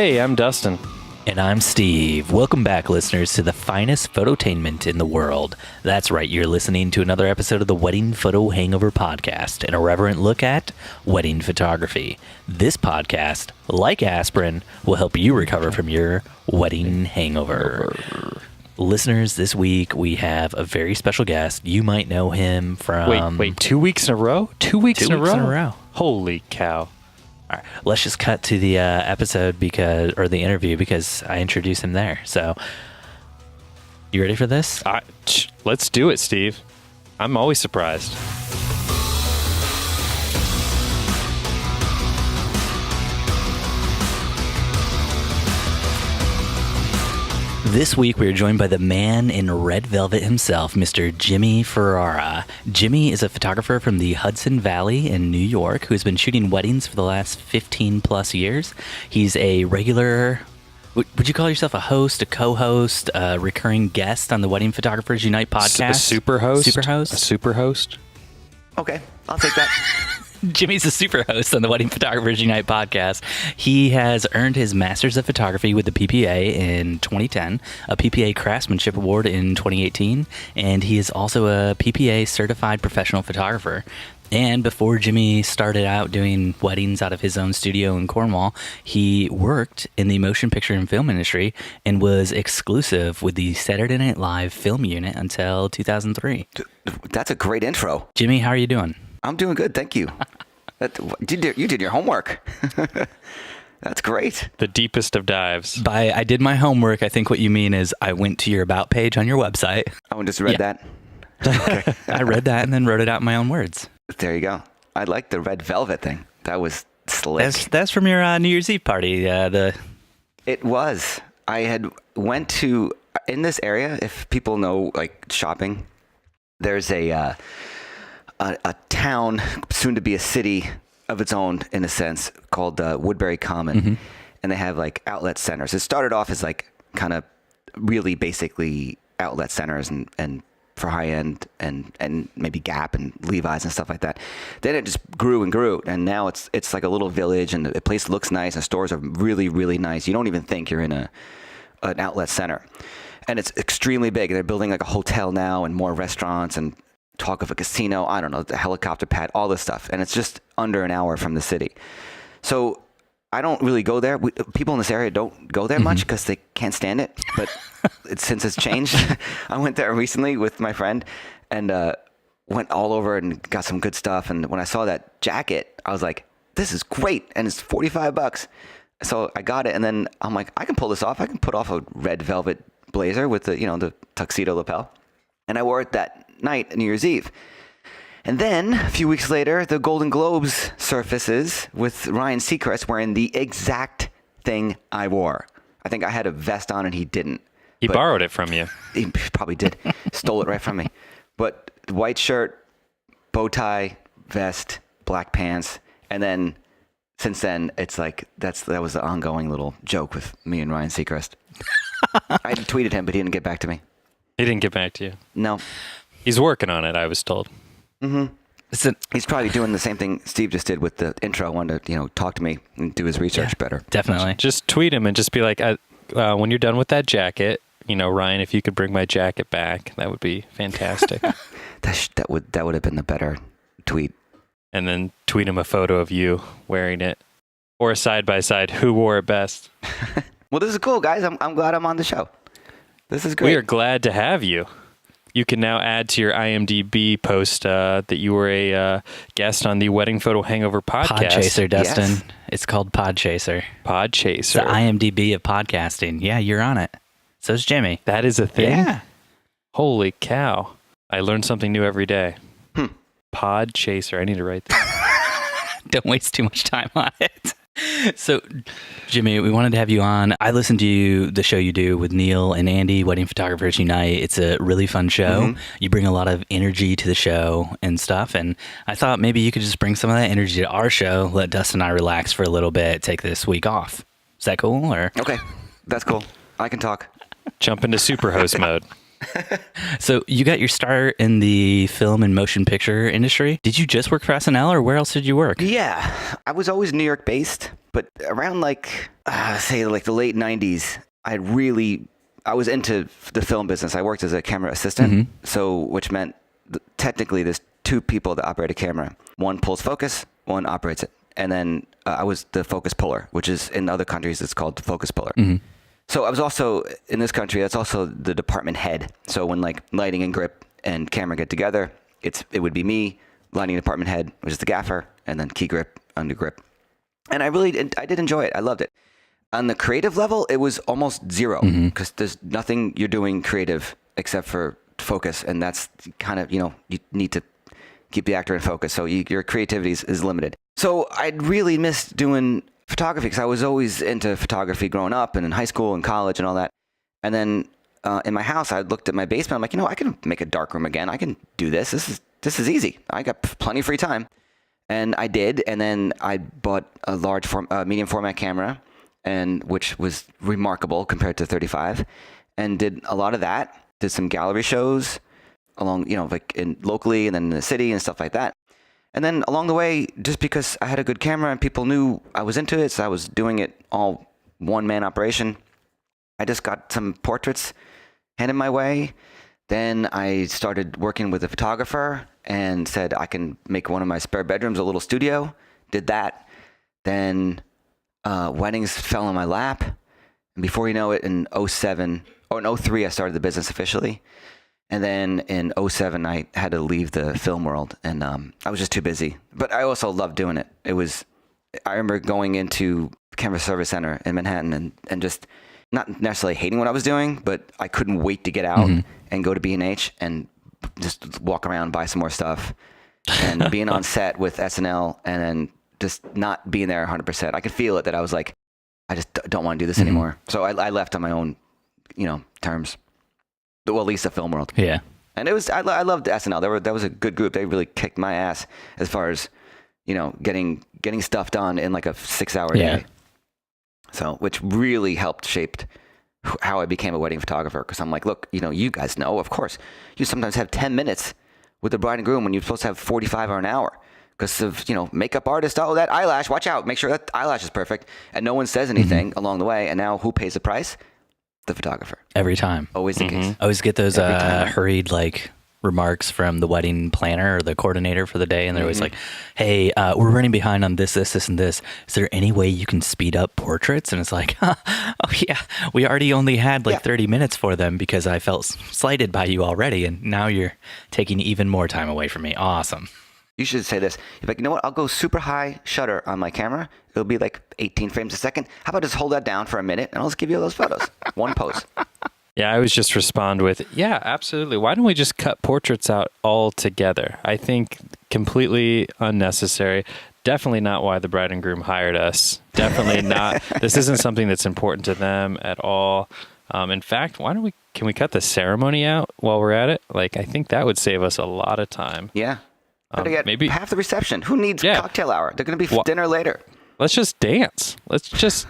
Hey, I'm Dustin. And I'm Steve. Welcome back, listeners, to the finest phototainment in the world. That's right, you're listening to another episode of the Wedding Photo Hangover podcast, an irreverent look at wedding photography. This podcast, like aspirin, will help you recover from your wedding hangover. Listeners, this week we have a very special guest. You might know him from... Wait, 2 weeks in a row? 2 weeks in a row? Holy cow. All right, let's just cut to the episode or the interview because I introduced him there. So, you ready for this? Let's do it, Steve. I'm always surprised. This week, we are joined by the man in red velvet himself, Mr. Jimi Ferrara. Jimi is a photographer from the Hudson Valley in New York who has been shooting weddings for the last 15 plus years. He's a regular, would you call yourself a host, a co-host, a recurring guest on the Wedding Photographers Unite podcast? A super host? Superhost? A super host? Okay, I'll take that. Jimi's a super host on the Wedding Photographers Unite podcast. He has earned his Master's of Photography with the PPA in 2010, a PPA Craftsmanship Award in 2018, and he is also a PPA Certified Professional Photographer. And before Jimi started out doing weddings out of his own studio in Cornwall, he worked in the motion picture and film industry and was exclusive with the Saturday Night Live film unit until 2003. That's a great intro. Jimi, how are you doing? I'm doing good, thank you. You did your homework. That's great. The deepest of dives. By I did my homework, I think what you mean is I went to your About page on your website. Oh, and just read that? Okay. I read that and then wrote it out in my own words. There you go. I like the red velvet thing. That was slick. That's from your New Year's Eve party. It was. I had went to, in this area, if people know, like, shopping, there's a town, soon to be a city of its own, in a sense, called Woodbury Common. Mm-hmm. And they have like outlet centers. It started off as like kind of really basically outlet centers and for high end and maybe Gap and Levi's and stuff like that. Then it just grew and grew. And now it's like a little village and the place looks nice and stores are really, really nice. You don't even think you're in an outlet center. And it's extremely big. They're building like a hotel now and more restaurants and talk of a casino, I don't know, the helicopter pad, all this stuff. And it's just under an hour from the city. So I don't really go there. People in this area don't go there much because they can't stand it. But since it's changed, I went there recently with my friend and went all over and got some good stuff. And when I saw that jacket, I was like, this is great. And it's $45. So I got it. And then I'm like, I can pull this off. I can put off a red velvet blazer with the tuxedo lapel. And I wore it that night, New Year's Eve. And then, a few weeks later, the Golden Globes surfaces with Ryan Seacrest wearing the exact thing I wore. I think I had a vest on and he didn't. He borrowed it from you. He probably did. Stole it right from me. But white shirt, bow tie, vest, black pants. And then, since then, it's like, that was the ongoing little joke with me and Ryan Seacrest. I tweeted him, but he didn't get back to me. He didn't get back to you? No. He's working on it, I was told. Mm-hmm. He's probably doing the same thing Steve just did with the intro. I wanted to, talk to me and do his research better. Definitely. Just tweet him and just be like, when you're done with that jacket, Ryan, if you could bring my jacket back, that would be fantastic. that would have been the better tweet. And then tweet him a photo of you wearing it, or a side by side. Who wore it best? Well, this is cool, guys. I'm glad I'm on the show. This is great. We are glad to have you. You can now add to your IMDb post that you were a guest on the Wedding Photo Hangover podcast. Podchaser, Dustin. Yes. It's called Podchaser. Podchaser. It's the IMDb of podcasting. Yeah, you're on it. So's Jimi. That is a thing? Yeah. Holy cow. I learn something new every day. Podchaser. I need to write that. Don't waste too much time on it. So, Jimi, we wanted to have you on. I listened to the show you do with Neil and Andy, Wedding Photographers Unite. It's a really fun show. Mm-hmm. You bring a lot of energy to the show and stuff. And I thought maybe you could just bring some of that energy to our show, let Dustin and I relax for a little bit, take this week off. Is that cool? Or okay, that's cool. I can talk. Jump into superhost mode. So you got your start in the film and motion picture industry. Did you just work for SNL or where else did you work? Yeah, I was always New York based. But around say like the late 90s, I was into the film business. I worked as a camera assistant, so which meant technically there's two people that operate a camera. One pulls focus, one operates it. And then I was the focus puller, which is in other countries it's called the focus puller. So I was also in this country. That's also the department head. So when like lighting and grip and camera get together, it would be me, lighting department head, which is the gaffer, and then key grip, under grip. And I did enjoy it. I loved it. On the creative level, it was almost zero because there's nothing you're doing creative except for focus, and that's kind of you need to keep the actor in focus. So your creativity is limited. So I'd really missed doing photography because I was always into photography growing up and in high school and college and all that. And then in my house, I looked at my basement. I'm like, I can make a dark room again. I can do this. This is easy. I got plenty of free time. And I did. And then I bought a medium format camera, and which was remarkable compared to 35, and did a lot of that. Did some gallery shows along, like locally and then in the city and stuff like that. And then along the way, just because I had a good camera and people knew I was into it, so I was doing it all one-man operation, I just got some portraits handed my way. Then I started working with a photographer and said I can make one of my spare bedrooms a little studio. Did that. Then weddings fell in my lap. And before you know it, in 07 or in 03, I started the business officially. And then in 07, I had to leave the film world, and I was just too busy. But I also loved doing it. I remember going into Camera Service Center in Manhattan and just not necessarily hating what I was doing, but I couldn't wait to get out and go to B&H and just walk around, buy some more stuff, and being on set with SNL and then just not being there 100%. I could feel it that I was like, I just don't want to do this anymore. So I left on my own, terms. Well, at least the film world. Yeah. And it was, I loved SNL. That was a good group. They really kicked my ass as far as, getting stuff done in like a 6-hour day. So, which really helped shaped how I became a wedding photographer. Because I'm like, look, you guys know, of course, you sometimes have 10 minutes with the bride and groom when you're supposed to have 45 or an hour. Because of, makeup artist, that eyelash, watch out, make sure that eyelash is perfect. And no one says anything along the way. And now who pays the price? The photographer. Every time. Always the case. I always get those hurried remarks from the wedding planner or the coordinator for the day, and they're always like, hey, we're running behind on this, and this. Is there any way you can speed up portraits? And it's like, oh yeah, we already only had 30 minutes for them because I felt slighted by you already, and now you're taking even more time away from me. Awesome. You should say this. You're like, you know what? I'll go super high shutter on my camera. It'll be like 18 frames a second. How about just hold that down for a minute and I'll just give you all those photos. One pose. Yeah, I always just respond with, yeah, absolutely. Why don't we just cut portraits out altogether? I think completely unnecessary. Definitely not why the bride and groom hired us. Definitely not. This isn't something that's important to them at all. In fact, can we cut the ceremony out while we're at it? I think that would save us a lot of time. Yeah. Maybe half the reception. Who needs cocktail hour? They're going to be dinner later. Let's just dance. Let's just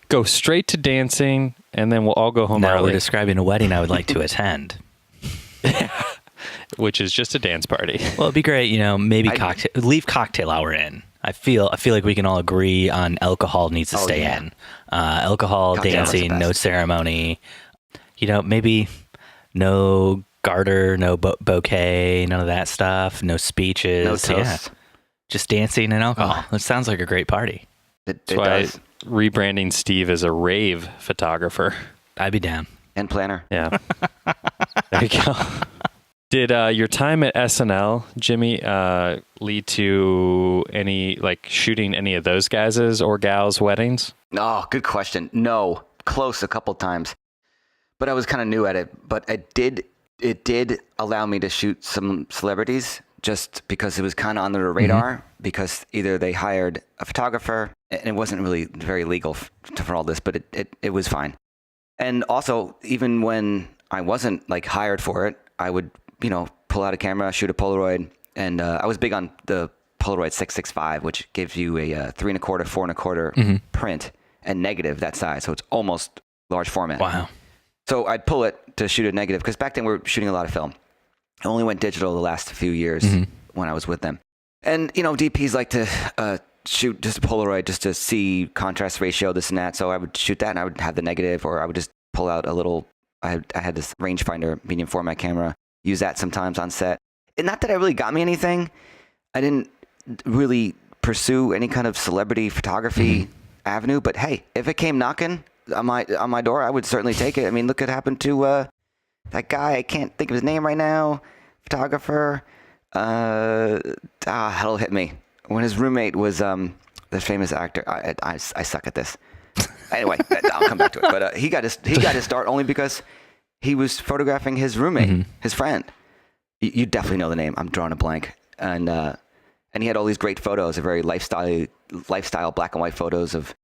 go straight to dancing, and then we'll all go home early. Now we're describing a wedding I would like to attend. Which is just a dance party. Well, it'd be great, maybe leave cocktail hour in. I feel like we can all agree on alcohol needs to stay in. Alcohol, cocktail dancing, no ceremony. Maybe no garter, no bouquet, none of that stuff, no speeches. No toast. Yeah. Just dancing and alcohol. It sounds like a great party. That's why rebranding Steve as a rave photographer. I'd be down. And planner. Yeah. There you go. Did your time at SNL, Jimmy, lead to any shooting any of those guys' or gals' weddings? Oh, good question. No, close a couple times, but I was kind of new at it. But it did allow me to shoot some celebrities just because it was kind of under the radar because either they hired a photographer and it wasn't really very legal for all this, but it was fine. And also, even when I wasn't hired for it, I would, pull out a camera, shoot a Polaroid. And I was big on the Polaroid 665, which gives you a 3.25, 4.25 print and negative that size. So it's almost large format. Wow. So I'd pull it to shoot a negative because back then we were shooting a lot of film. I only went digital the last few years when I was with them. And, DPs like to shoot just a Polaroid just to see contrast ratio, this and that. So I would shoot that and I would have the negative, or I would just pull out a little, I had this rangefinder medium format camera, use that sometimes on set. And not that it really got me anything. I didn't really pursue any kind of celebrity photography avenue, but hey, if it came knocking on my door, I would certainly take it. I mean, look what happened to that guy. I can't think of his name right now. Photographer. Hell hit me. When his roommate was the famous actor. I suck at this. Anyway, I'll come back to it. But he got his start only because he was photographing his roommate, his friend. You definitely know the name. I'm drawing a blank. And he had all these great photos, very lifestyle black and white photos of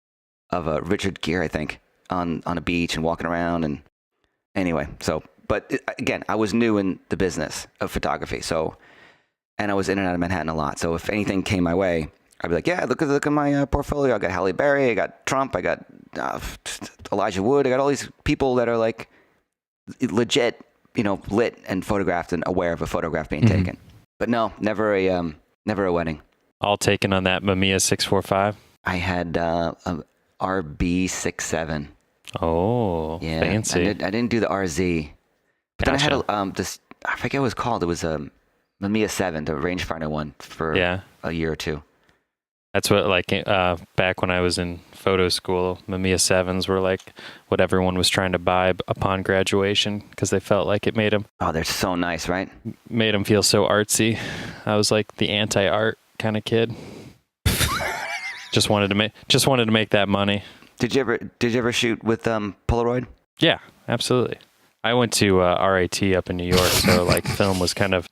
Richard Gere, I think, on a beach and walking around. And anyway, but again, I was new in the business of photography, and I was in and out of Manhattan a lot. So if anything came my way, I'd be like, yeah, look at my portfolio. I got Halle Berry, I got Trump, I got Elijah Wood. I got all these people that are like legit, lit and photographed and aware of a photograph being taken. But no, never a wedding. All taken on that Mamiya 645? I had a RB67. Oh, yeah, fancy. I didn't do the RZ. But then I had this, I forget what it was called. It was a Mamiya 7, the rangefinder one, for a year or two. That's what, back when I was in photo school, Mamiya 7s were like what everyone was trying to buy upon graduation because they felt like it made them. Oh, they're so nice, right? Made them feel so artsy. I was like the anti-art kind of kid. just wanted to make that money. Did you ever shoot with Polaroid? Yeah, absolutely. I went to RIT up in New York, so film was kind of...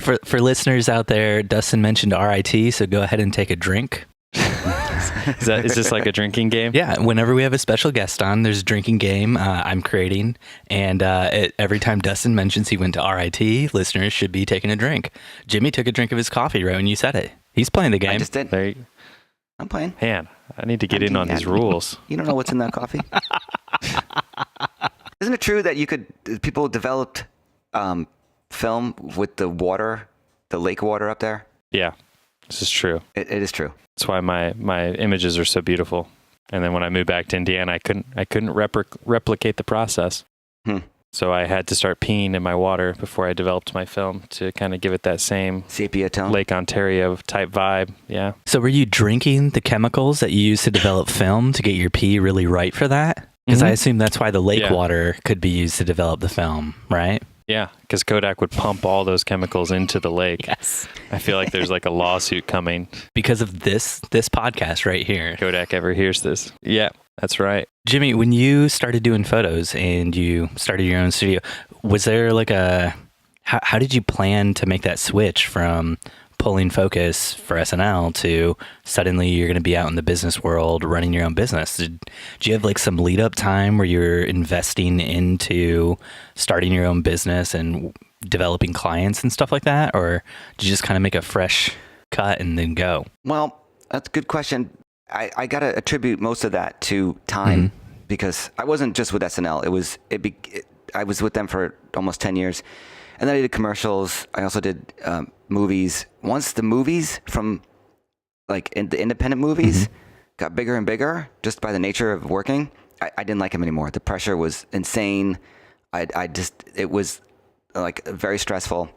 For listeners out there, Dustin mentioned RIT, so go ahead and take a drink. Is this like a drinking game? Yeah, whenever we have a special guest on, there's a drinking game I'm creating, and every time Dustin mentions he went to RIT, listeners should be taking a drink. Jimmy took a drink of his coffee right when you said it. He's playing the game. I just did. I'm playing. Man, I need to get in on these rules. You don't know what's in that coffee? Isn't it true that people developed film with the water, the lake water up there? Yeah, this is true. It is true. That's why my images are so beautiful. And then when I moved back to Indiana, I couldn't replicate the process. So I had to start peeing in my water before I developed my film to kind of give it that same sepia tone, Lake Ontario type vibe. Yeah. So were you drinking the chemicals that you use to develop film to get your pee really right for that? Because I assume that's why the lake water could be used to develop the film, right? Yeah, because Kodak would pump all those chemicals into the lake. Yes. I feel like there's like a lawsuit coming. Because of this podcast right here. Kodak ever hears this. Yeah, that's right. Jimmy, when you started doing photos and you started your own studio, was there how did you plan to make that switch from pulling focus for SNL to suddenly you're going to be out in the business world running your own business? Did you have some lead up time where you're investing into starting your own business and developing clients and stuff like that? Or did you just kind of make a fresh cut and then go? Well, that's a good question. I got to attribute most of that to time because I wasn't just with SNL. I was with them for almost 10 years. And then I did commercials. I also did movies. Once the movies from the independent movies got bigger and bigger just by the nature of working, I didn't like them anymore. The pressure was insane. It was very stressful.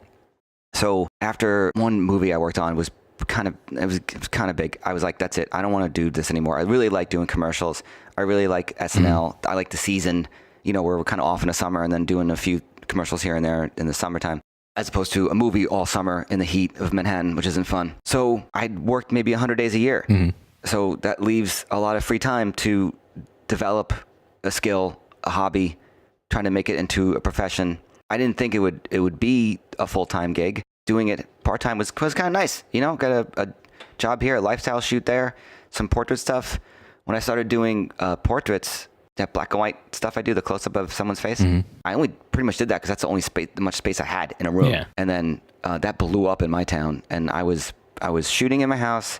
So after one movie I worked on was kind of big. I was like, that's it. I don't want to do this anymore. I really like doing commercials. I really like SNL. I like the season, where we're kind of off in the summer and then doing a few commercials here and there in the summertime, as opposed to a movie all summer in the heat of Manhattan, which isn't fun. So I'd worked maybe 100 days a year. So that leaves a lot of free time to develop a skill, a hobby, trying to make it into a profession. I didn't think it would be a full-time gig. Doing it part-time was kind of nice. Got a job here, a lifestyle shoot there, some portrait stuff. When I started doing portraits, that black and white stuff I do, the close-up of someone's face, I only pretty much did that because that's the only much space I had in a room. Yeah. And then that blew up in my town, and I was shooting in my house,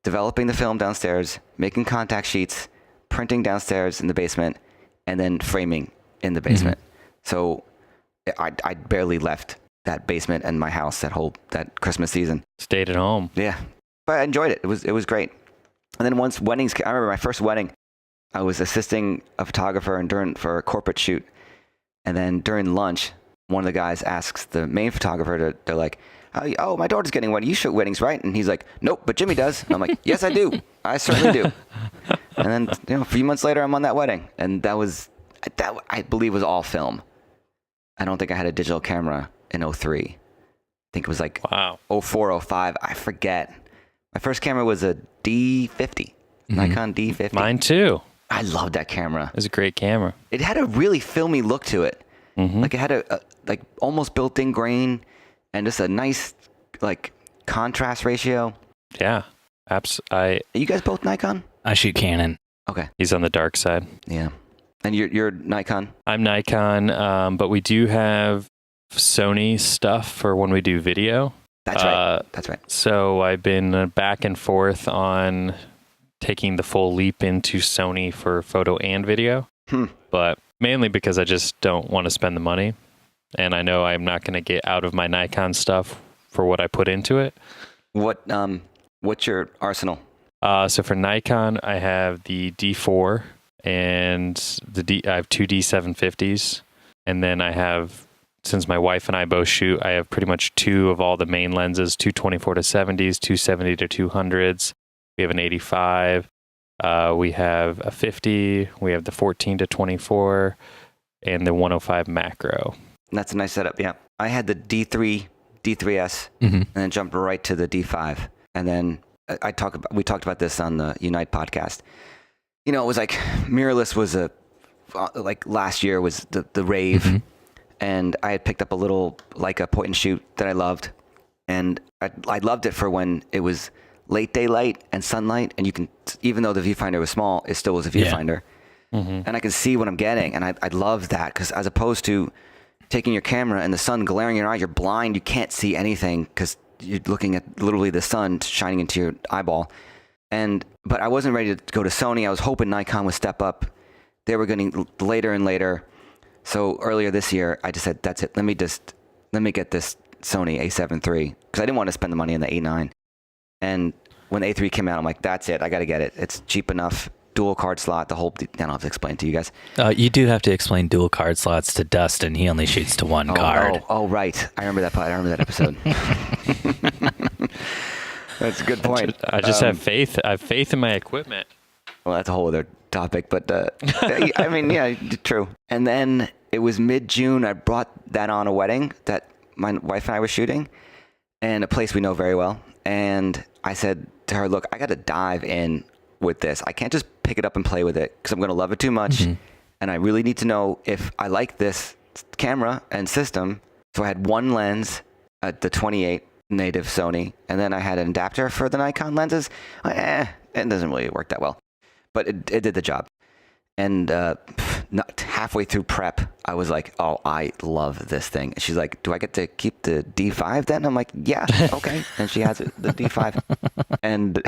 developing the film downstairs, making contact sheets, printing downstairs in the basement, and then framing in the basement. So I barely left that basement and my house that Christmas season. Stayed at home. Yeah, but I enjoyed it. It was great. And then once weddings, I remember my first wedding, I was assisting a photographer and for a corporate shoot. And then during lunch, one of the guys asks the main photographer, they're like, oh, my daughter's getting wedding. You shoot weddings, right? And he's like, nope, but Jimmy does. And I'm like, yes, I do. I certainly do. And then, a few months later, I'm on that wedding. And that I believe was all film. I don't think I had a digital camera in 03. I think it was like 04, 05. I forget. My first camera was a D50, Nikon D50. Mine too. I loved that camera. It was a great camera. It had a really filmy look to it. Like it had a like almost built-in grain and just a nice like contrast ratio. Yeah. Are you guys both Nikon? I shoot Canon. Okay. He's on the dark side. Yeah. And you're Nikon? I'm Nikon, but we do have Sony stuff for when we do video. That's right. That's right. So I've been back and forth on taking the full leap into Sony for photo and video. But mainly because I just don't want to spend the money. And I know I'm not going to get out of my Nikon stuff for what I put into it. What's your arsenal? So for Nikon, I have the D4 and I have two D750s. And then I have, since my wife and I both shoot, I have pretty much two of all the main lenses, two 24-70s, two 70-200s. We have an 85. We have a 50. We have the 14-24 and the 105 macro. That's a nice setup. Yeah. I had the D3S, and then jumped right to the D5. And then we talked about this on the Unite podcast. It was like mirrorless was like last year was the rave. And I had picked up a little Leica point and shoot that I loved. And I loved it for when it was late daylight and sunlight. And you can, even though the viewfinder was small, it still was a viewfinder. And I can see what I'm getting. And I love that because as opposed to taking your camera and the sun glaring in your eye, you're blind. You can't see anything because you're looking at literally the sun shining into your eyeball. But I wasn't ready to go to Sony. I was hoping Nikon would step up. They were getting later and later. So earlier this year, I just said, that's it. Let me get this Sony A7 III because I didn't want to spend the money on the A9. And when the A3 came out, I'm like, that's it. I got to get it. It's cheap enough. Dual card slot. I don't have to explain it to you guys. You do have to explain dual card slots to Dustin. He only shoots to one card. Oh, right. I remember that episode. That's a good point. I just have faith. I have faith in my equipment. Well, that's a whole other topic, but I mean, yeah, true. And then it was mid-June. I brought that on a wedding that my wife and I were shooting, and a place we know very well. And I said to her, "Look, I got to dive in with this. I can't just pick it up and play with it because I'm going to love it too much, and I really need to know if I like this camera and system." So I had one lens at the 28 native Sony, and then I had an adapter for the Nikon lenses. It doesn't really work that well. But it did the job. And not halfway through prep, I was like, oh, I love this thing. And she's like, do I get to keep the D5 then? I'm like, yeah, okay. And she has it, the D5. And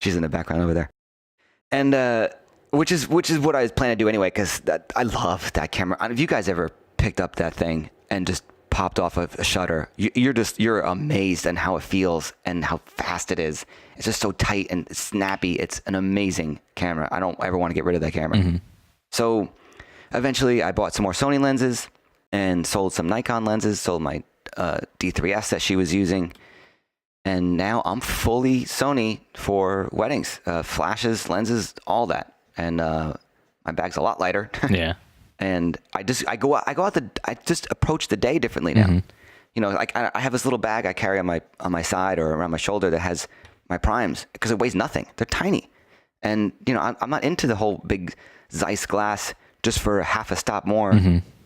she's in the background over there. And which is what I was planning to do anyway, because I love that camera. If you guys ever picked up that thing and just popped off of a shutter, you're amazed at how it feels and how fast it is. It's just so tight and snappy. It's an amazing camera. I don't ever want to get rid of that camera. So eventually I bought some more Sony lenses and sold some Nikon lenses, sold my D3S that she was using. And now I'm fully Sony for weddings, flashes, lenses, all that. And my bag's a lot lighter. Yeah. And I just approach the day differently now. Like I have this little bag I carry on my side or around my shoulder that has my primes because it weighs nothing. They're tiny. And, I'm not into the whole big Zeiss glass just for half a stop more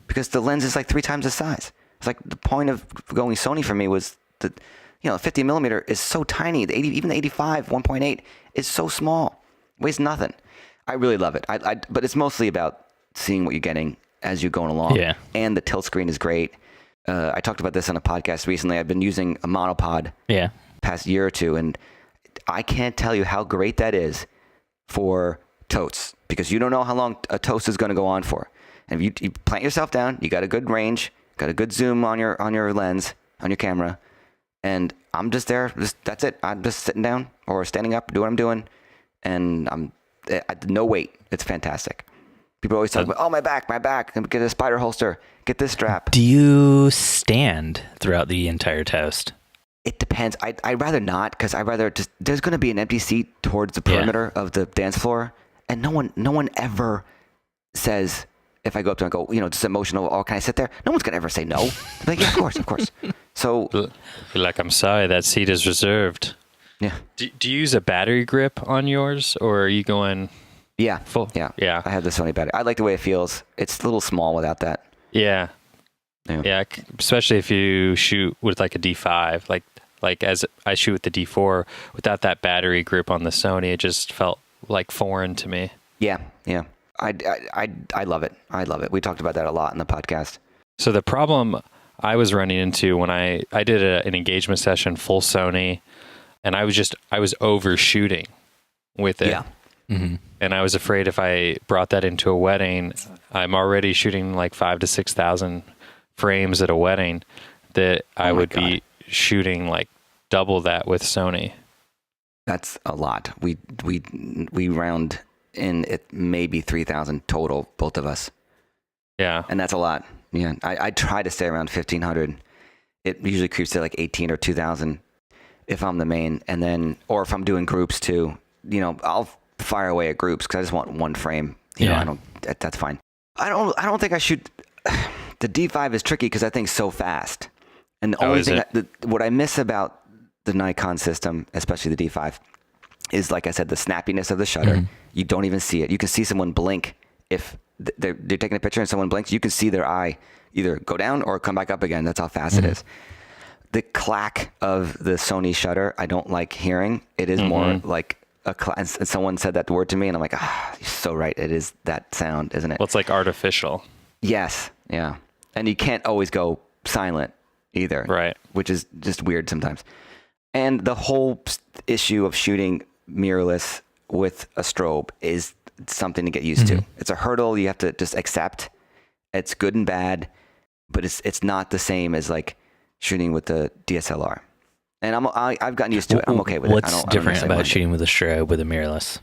because the lens is like 3 times the size. It's like the point of going Sony for me was that, 50 millimeter is so tiny. Even the 85 1.8 is so small. Weighs nothing. I really love it. But it's mostly about seeing what you're getting as you're going along. Yeah. And the tilt screen is great. I talked about this on a podcast recently. I've been using a monopod past year or two, and I can't tell you how great that is for totes because you don't know how long a toast is going to go on for. And if you plant yourself down, you got a good range, got a good zoom on your lens, on your camera, and I'm just there. That's it. I'm just sitting down or standing up, doing what I'm doing, and no weight. It's fantastic. People always talk about, oh, my back, get a spider holster, get this strap. Do you stand throughout the entire toast? It depends. I'd rather not, because there's going to be an empty seat towards the perimeter of the dance floor, and no one ever says, if I go up to them and go, just emotional, oh, can I sit there? No one's going to ever say no. They're like, yeah, of course. So, you're like, I'm sorry, that seat is reserved. Yeah. Do you use a battery grip on yours, or are you going... Yeah. Full? Yeah. I have the Sony battery. I like the way it feels. It's a little small without that. Yeah. Especially if you shoot with like a D5, like as I shoot with the D4, without that battery grip on the Sony, it just felt like foreign to me. Yeah. I love it. We talked about that a lot in the podcast. So the problem I was running into when I did an engagement session full Sony, and I was overshooting with it. Yeah. Mm-hmm. And I was afraid if I brought that into a wedding, I'm already shooting like 5,000 to 6,000 frames at a wedding, that I would be shooting like double that with Sony. That's a lot. We round in it maybe 3,000 total, both of us. Yeah. And that's a lot. Yeah. I try to stay around 1,500. It usually creeps to like 18 or 2,000 if I'm the main, and then, or if I'm doing groups too, I'll fire away at groups because I just want one frame. That's fine. I don't think I shoot. The D5 is tricky because that thing's so fast. And the only thing what I miss about the Nikon system, especially the D5, is, like I said, the snappiness of the shutter. Mm-hmm. You don't even see it. You can see someone blink if they're taking a picture and someone blinks. You can see their eye either go down or come back up again. That's how fast it is. The clack of the Sony shutter, I don't like hearing. It is more like someone said that word to me, and I'm like, you're so right. It is that sound, isn't it? Well, it's like artificial. Yes. Yeah. And you can't always go silent either. Right. Which is just weird sometimes. And the whole issue of shooting mirrorless with a strobe is something to get used to. It's a hurdle you have to just accept. It's good and bad, but it's not the same as like shooting with the DSLR. And I've gotten used to it. I'm okay with What's it. What's different about shooting with a strobe with a mirrorless?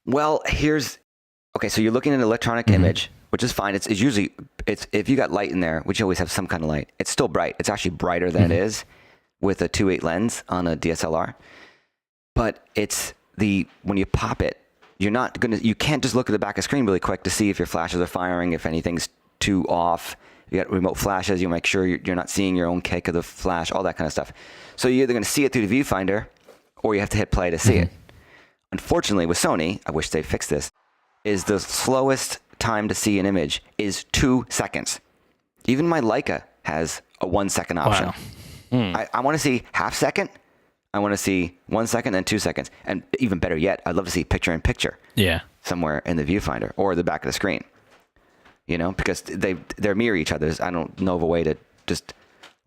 Well, so you're looking at an electronic image, which is fine. It's usually if you got light in there, which you always have some kind of light, it's still bright. It's actually brighter than it is with a 2.8 lens on a DSLR. But when you pop it, you can't just look at the back of the screen really quick to see if your flashes are firing, if anything's too off. You got remote flashes. You make sure you're not seeing your own kick of the flash, all that kind of stuff. So you're either going to see it through the viewfinder, or you have to hit play to see it. Unfortunately, with Sony, I wish they fixed this, is the slowest time to see an image is 2 seconds. Even my Leica has a 1 second option. Wow. I want to see half second. I want to see 1 second and 2 seconds. And even better yet, I'd love to see picture in picture. Yeah. Somewhere in the viewfinder or the back of the screen. Because they're mirror each other. I don't know of a way to just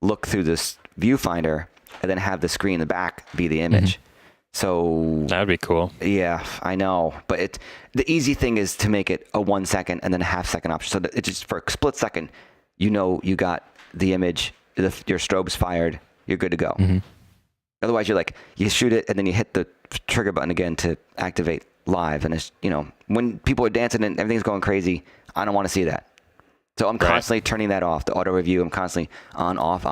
look through this viewfinder and then have the screen in the back be the image. So that would be cool. Yeah, I know. But the easy thing is to make it a 1 second and then a half second option. So that it's just for a split second, you got the image, your strobe's fired, you're good to go. Otherwise, you shoot it and then you hit the trigger button again to activate live. And it's, when people are dancing and everything's going crazy, I don't want to see that. So I'm constantly turning that off. The auto review, I'm constantly on, off.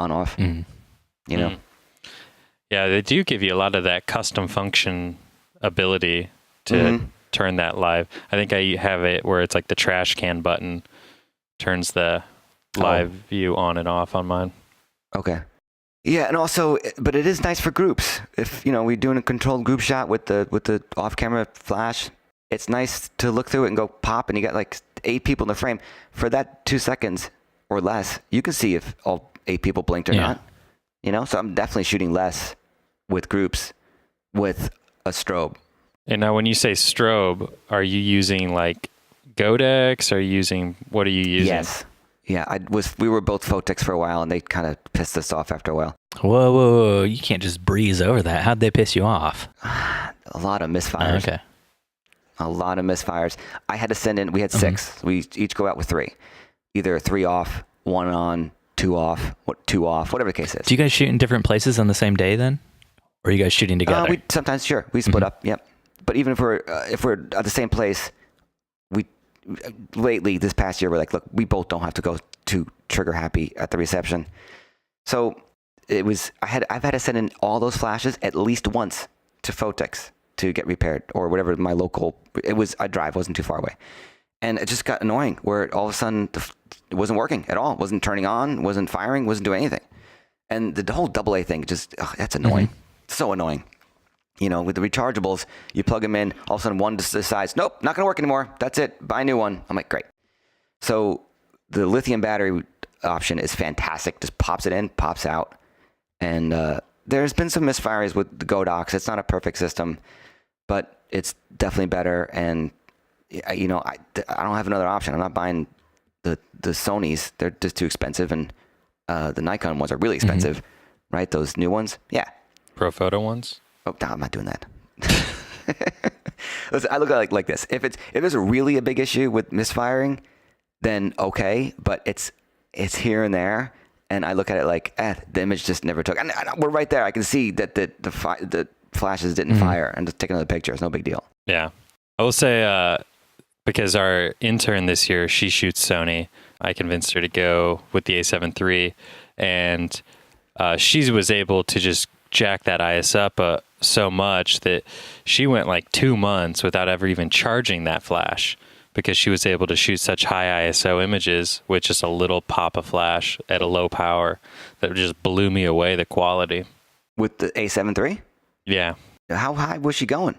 Yeah, they do give you a lot of that custom function ability to turn that live. I think I have it where it's like the trash can button turns the live view on and off on mine. Okay. Yeah, and also, but it is nice for groups. If we're doing a controlled group shot with the off-camera flash, it's nice to look through it and go pop, and you got like 8 people in the frame. For that 2 seconds or less, you can see if all 8 people blinked or not. So I'm definitely shooting less with groups with a strobe. And now, when you say strobe, are you using like Godex? What are you using? Yes. Yeah, we were both Photex for a while, and they kind of pissed us off after a while. Whoa. You can't just breeze over that. How'd they piss you off? A lot of misfires. Okay. A lot of misfires. I had to send in, we had 6. We each go out with 3. Either 3 off, 1 on, 2 off, 2 off, whatever the case is. Do you guys shoot in different places on the same day then? Or are you guys shooting together? Sometimes, sure. We split up, yep. But even if we're at the same place, lately this past year we're like, look, we both don't have to go too trigger happy at the reception. So I've had to send in all those flashes at least once to Photex to get repaired or whatever my local. I drive, wasn't too far away, and it just got annoying where all of a sudden it wasn't working at all, wasn't turning on, wasn't firing, wasn't doing anything, and the whole AA thing that's annoying, so annoying. With the rechargeables, you plug them in, all of a sudden one just decides, nope, not going to work anymore. That's it. Buy a new one. I'm like, great. So the lithium battery option is fantastic. Just pops it in, pops out. And there's been some misfires with the Godox. It's not a perfect system, but it's definitely better. And, I don't have another option. I'm not buying the Sonys. They're just too expensive. And the Nikon ones are really expensive, right? Those new ones. Yeah. Pro photo ones? Oh, no, I'm not doing that. Listen, I look at it like this. If there's really a big issue with misfiring, then okay, but it's here and there, and I look at it like, the image just never took. And we're right there. I can see that the flashes didn't fire, and just take another picture. It's no big deal. Yeah, I will say because our intern this year, she shoots Sony. I convinced her to go with the A7 III, and she was able to just jack that IS up so much that she went like 2 months without ever even charging that flash because she was able to shoot such high ISO images with just a little pop of flash at a low power that just blew me away, the quality. With the A7 III? Yeah. How high was she going?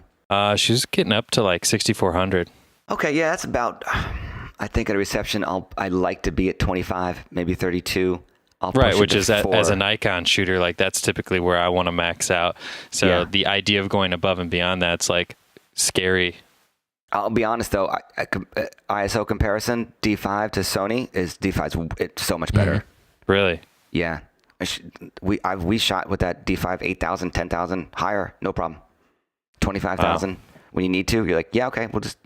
She was getting up to like 6,400. Okay, yeah, that's about, I think at a reception, I like to be at 25, maybe 32. Right, which is as a Nikon shooter, like that's typically where I want to max out. So the idea of going above and beyond that's like scary. I'll be honest though, ISO comparison D5 to Sony it's so much better. Really? Yeah, we shot with that D5 8,000, 10,000 higher, no problem. 25,000 when you need to. You're like, yeah, okay, we'll just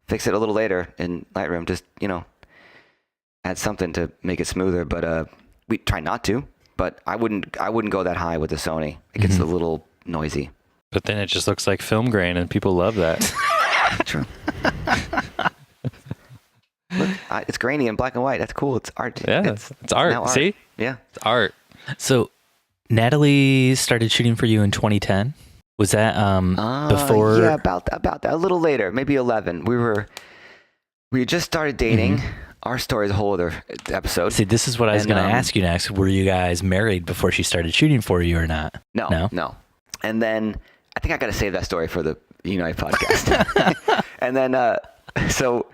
fix it a little later in Lightroom. Just add something to make it smoother, but we try not to, but I wouldn't go that high with the Sony. It gets a little noisy. But then it just looks like film grain, and people love that. True. Look, it's grainy and black and white. That's cool. It's art. Yeah, it's art. See? Yeah, it's art. So, Natalie started shooting for you in 2010. Was that before? Yeah, about that. A little later, maybe 11. We had just started dating. Our story is a whole other episode. See, this is what I was going to ask you next. Were you guys married before she started shooting for you or not? No. And then I think I got to save that story for the Unite podcast. And then, so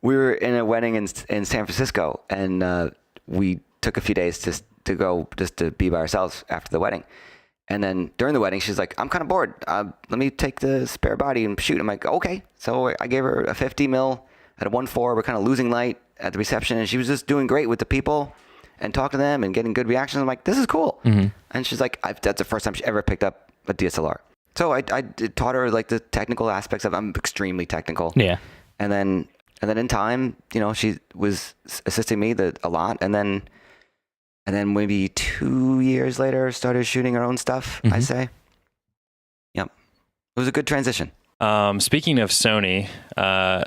we were in a wedding in San Francisco, and we took a few days to be by ourselves after the wedding. And then during the wedding, she's like, I'm kind of bored. Let me take the spare body and shoot. I'm like, okay. So I gave her a 50 mil at a 1.4. We're kind of losing light at the reception, and she was just doing great with the people and talking to them and getting good reactions. I'm like, this is cool. And she's like, that's the first time she ever picked up a DSLR. So I taught her like the technical aspects of it. I'm extremely technical. Yeah. And then in time, she was assisting me a lot. And then maybe 2 years later, started shooting her own stuff, I'd say. Yep. It was a good transition. Speaking of Sony, I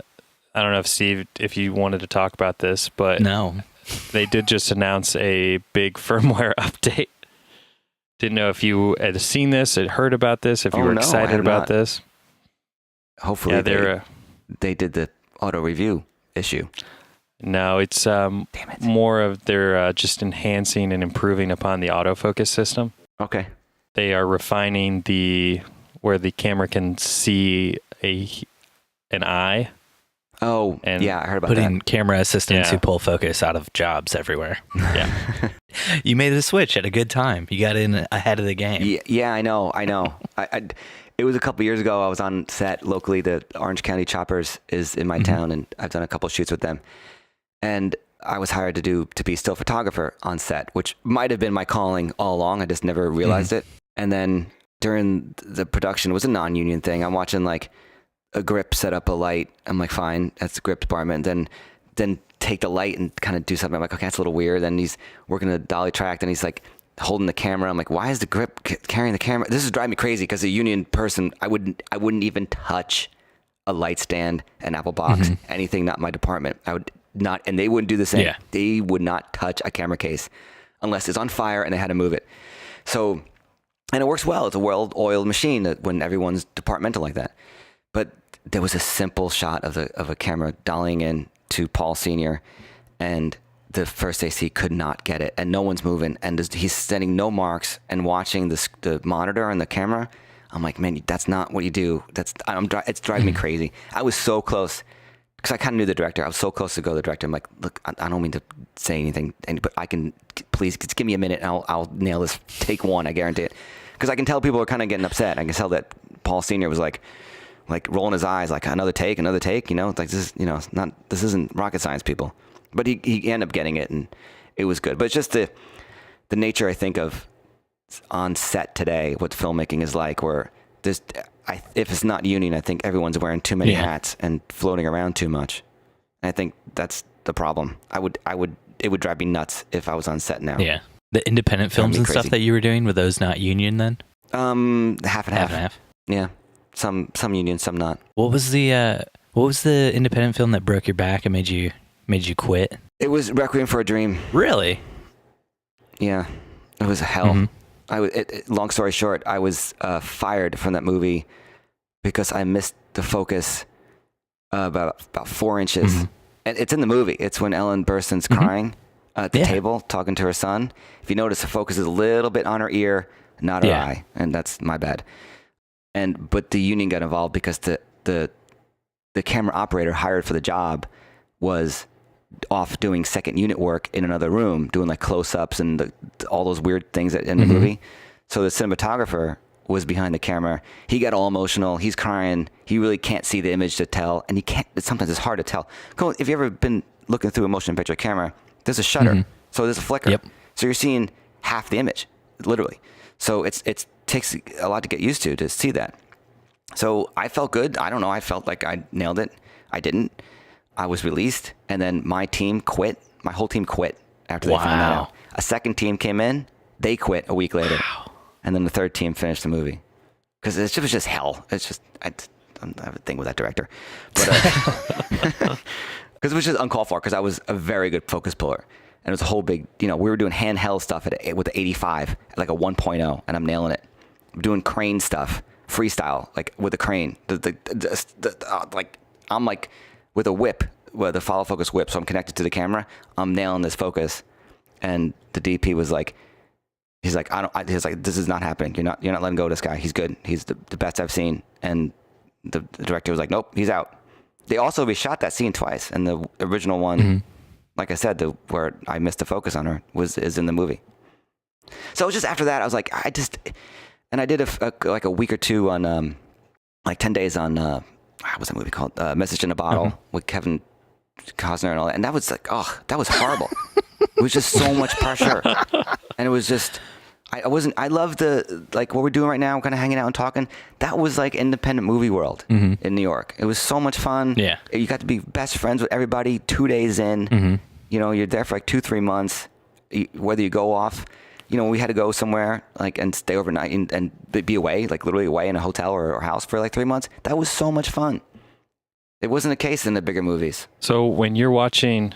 don't know if Steve, if you wanted to talk about this, but no, they did just announce a big firmware update. Didn't know if you had seen this, had heard about this, if you were excited about this. Hopefully they did the auto review issue. No, it's more of they're just enhancing and improving upon the autofocus system. Okay. They are refining where the camera can see an eye. Oh, and yeah, I heard about that. Putting camera assistants who pull focus out of jobs everywhere. Yeah. You made the switch at a good time. You got in ahead of the game. Yeah, I know. It was a couple years ago. I was on set locally. The Orange County Choppers is in my town, and I've done a couple shoots with them. And I was hired to be still photographer on set, which might have been my calling all along. I just never realized it. And then during the production, it was a non-union thing. I'm watching like a grip set up a light. I'm like, fine, that's the grip department. Then take the light and kind of do something. I'm like, okay, that's a little weird. Then he's working the dolly track. Then he's like holding the camera. I'm like, why is the grip carrying the camera? This is driving me crazy because a union person, I wouldn't even touch a light stand, an Apple box, anything not my department. I would not, and they wouldn't do the same. Yeah. They would not touch a camera case unless it's on fire and they had to move it. So, and it works well. It's a well-oiled machine when everyone's departmental like that. But there was a simple shot of a camera dollying in to Paul Sr. and the first AC could not get it, and no one's moving, and he's sending no marks and watching the monitor and the camera. I'm like, man, that's not what you do. It's driving me crazy. I was so close because I kind of knew the director. I was so close to go to the director. I'm like, look, I don't mean to say anything, but I can, please just give me a minute and I'll nail this take one. I guarantee it. Because I can tell people are kind of getting upset. I can tell that Paul Sr. was like rolling his eyes, like another take, you know, like this, you know, this isn't rocket science, people. But he ended up getting it, and it was good. But it's just the nature, I think, of on set today, what filmmaking is like, where if it's not union, I think everyone's wearing too many hats and floating around too much. And I think that's the problem. It would drive me nuts if I was on set now. Yeah. The independent films and stuff that you were doing, were those not union then? Half and half. Yeah. Some union, some not. What was the independent film that broke your back and made you quit? It was Requiem for a Dream. Really? Yeah. It was hell. Long story short, I was fired from that movie because I missed the focus about 4 inches. And it's in the movie. It's when Ellen Burstyn's crying at the table talking to her son. If you notice, the focus is a little bit on her ear, not her eye, and that's my bad. But the union got involved because the camera operator hired for the job was off doing second unit work in another room, doing like close-ups and all those weird things in the movie. So the cinematographer was behind the camera. He got all emotional. He's crying. He really can't see the image to tell, and sometimes it's hard to tell. If you've ever been looking through a motion picture camera, there's a shutter, so there's a flicker. Yep. So you're seeing half the image, literally. So it takes a lot to get used to see that. So I felt good. I don't know. I felt like I nailed it. I didn't. I was released, and then my team quit. My whole team quit after they found that out. A second team came in. They quit a week later. Wow. And then the third team finished the movie. Because it was just hell. It's just, I have a thing with that director. But because it was just uncalled for, because I was a very good focus puller. And it was a whole big, we were doing handheld stuff with the 85, like a 1.0, and I'm nailing it. I'm doing crane stuff, freestyle, like with a crane. I'm like with a whip, the follow focus whip, so I'm connected to the camera. I'm nailing this focus. And the DP was like, he's like, this is not happening. You're not letting go of this guy. He's good. He's the best I've seen. And the director was like, nope, he's out. They also reshot that scene twice, and the original one, like I said, where I missed the focus on her is in the movie. So it was just after that, I was like, I did a week or two on, like 10 days on, what's that movie called? Message in a Bottle with Kevin Costner and all that. And that was like, that was horrible. It was just so much pressure. And it was just, I love what we're doing right now, kind of hanging out and talking. That was like independent movie world in New York. It was so much fun. Yeah. You got to be best friends with everybody 2 days in. You're there for like 2-3 months. Whether you go off, we had to go somewhere and stay overnight and be away, like literally away in a hotel or house for like 3 months. That was so much fun. It wasn't the case in the bigger movies. So when you're watching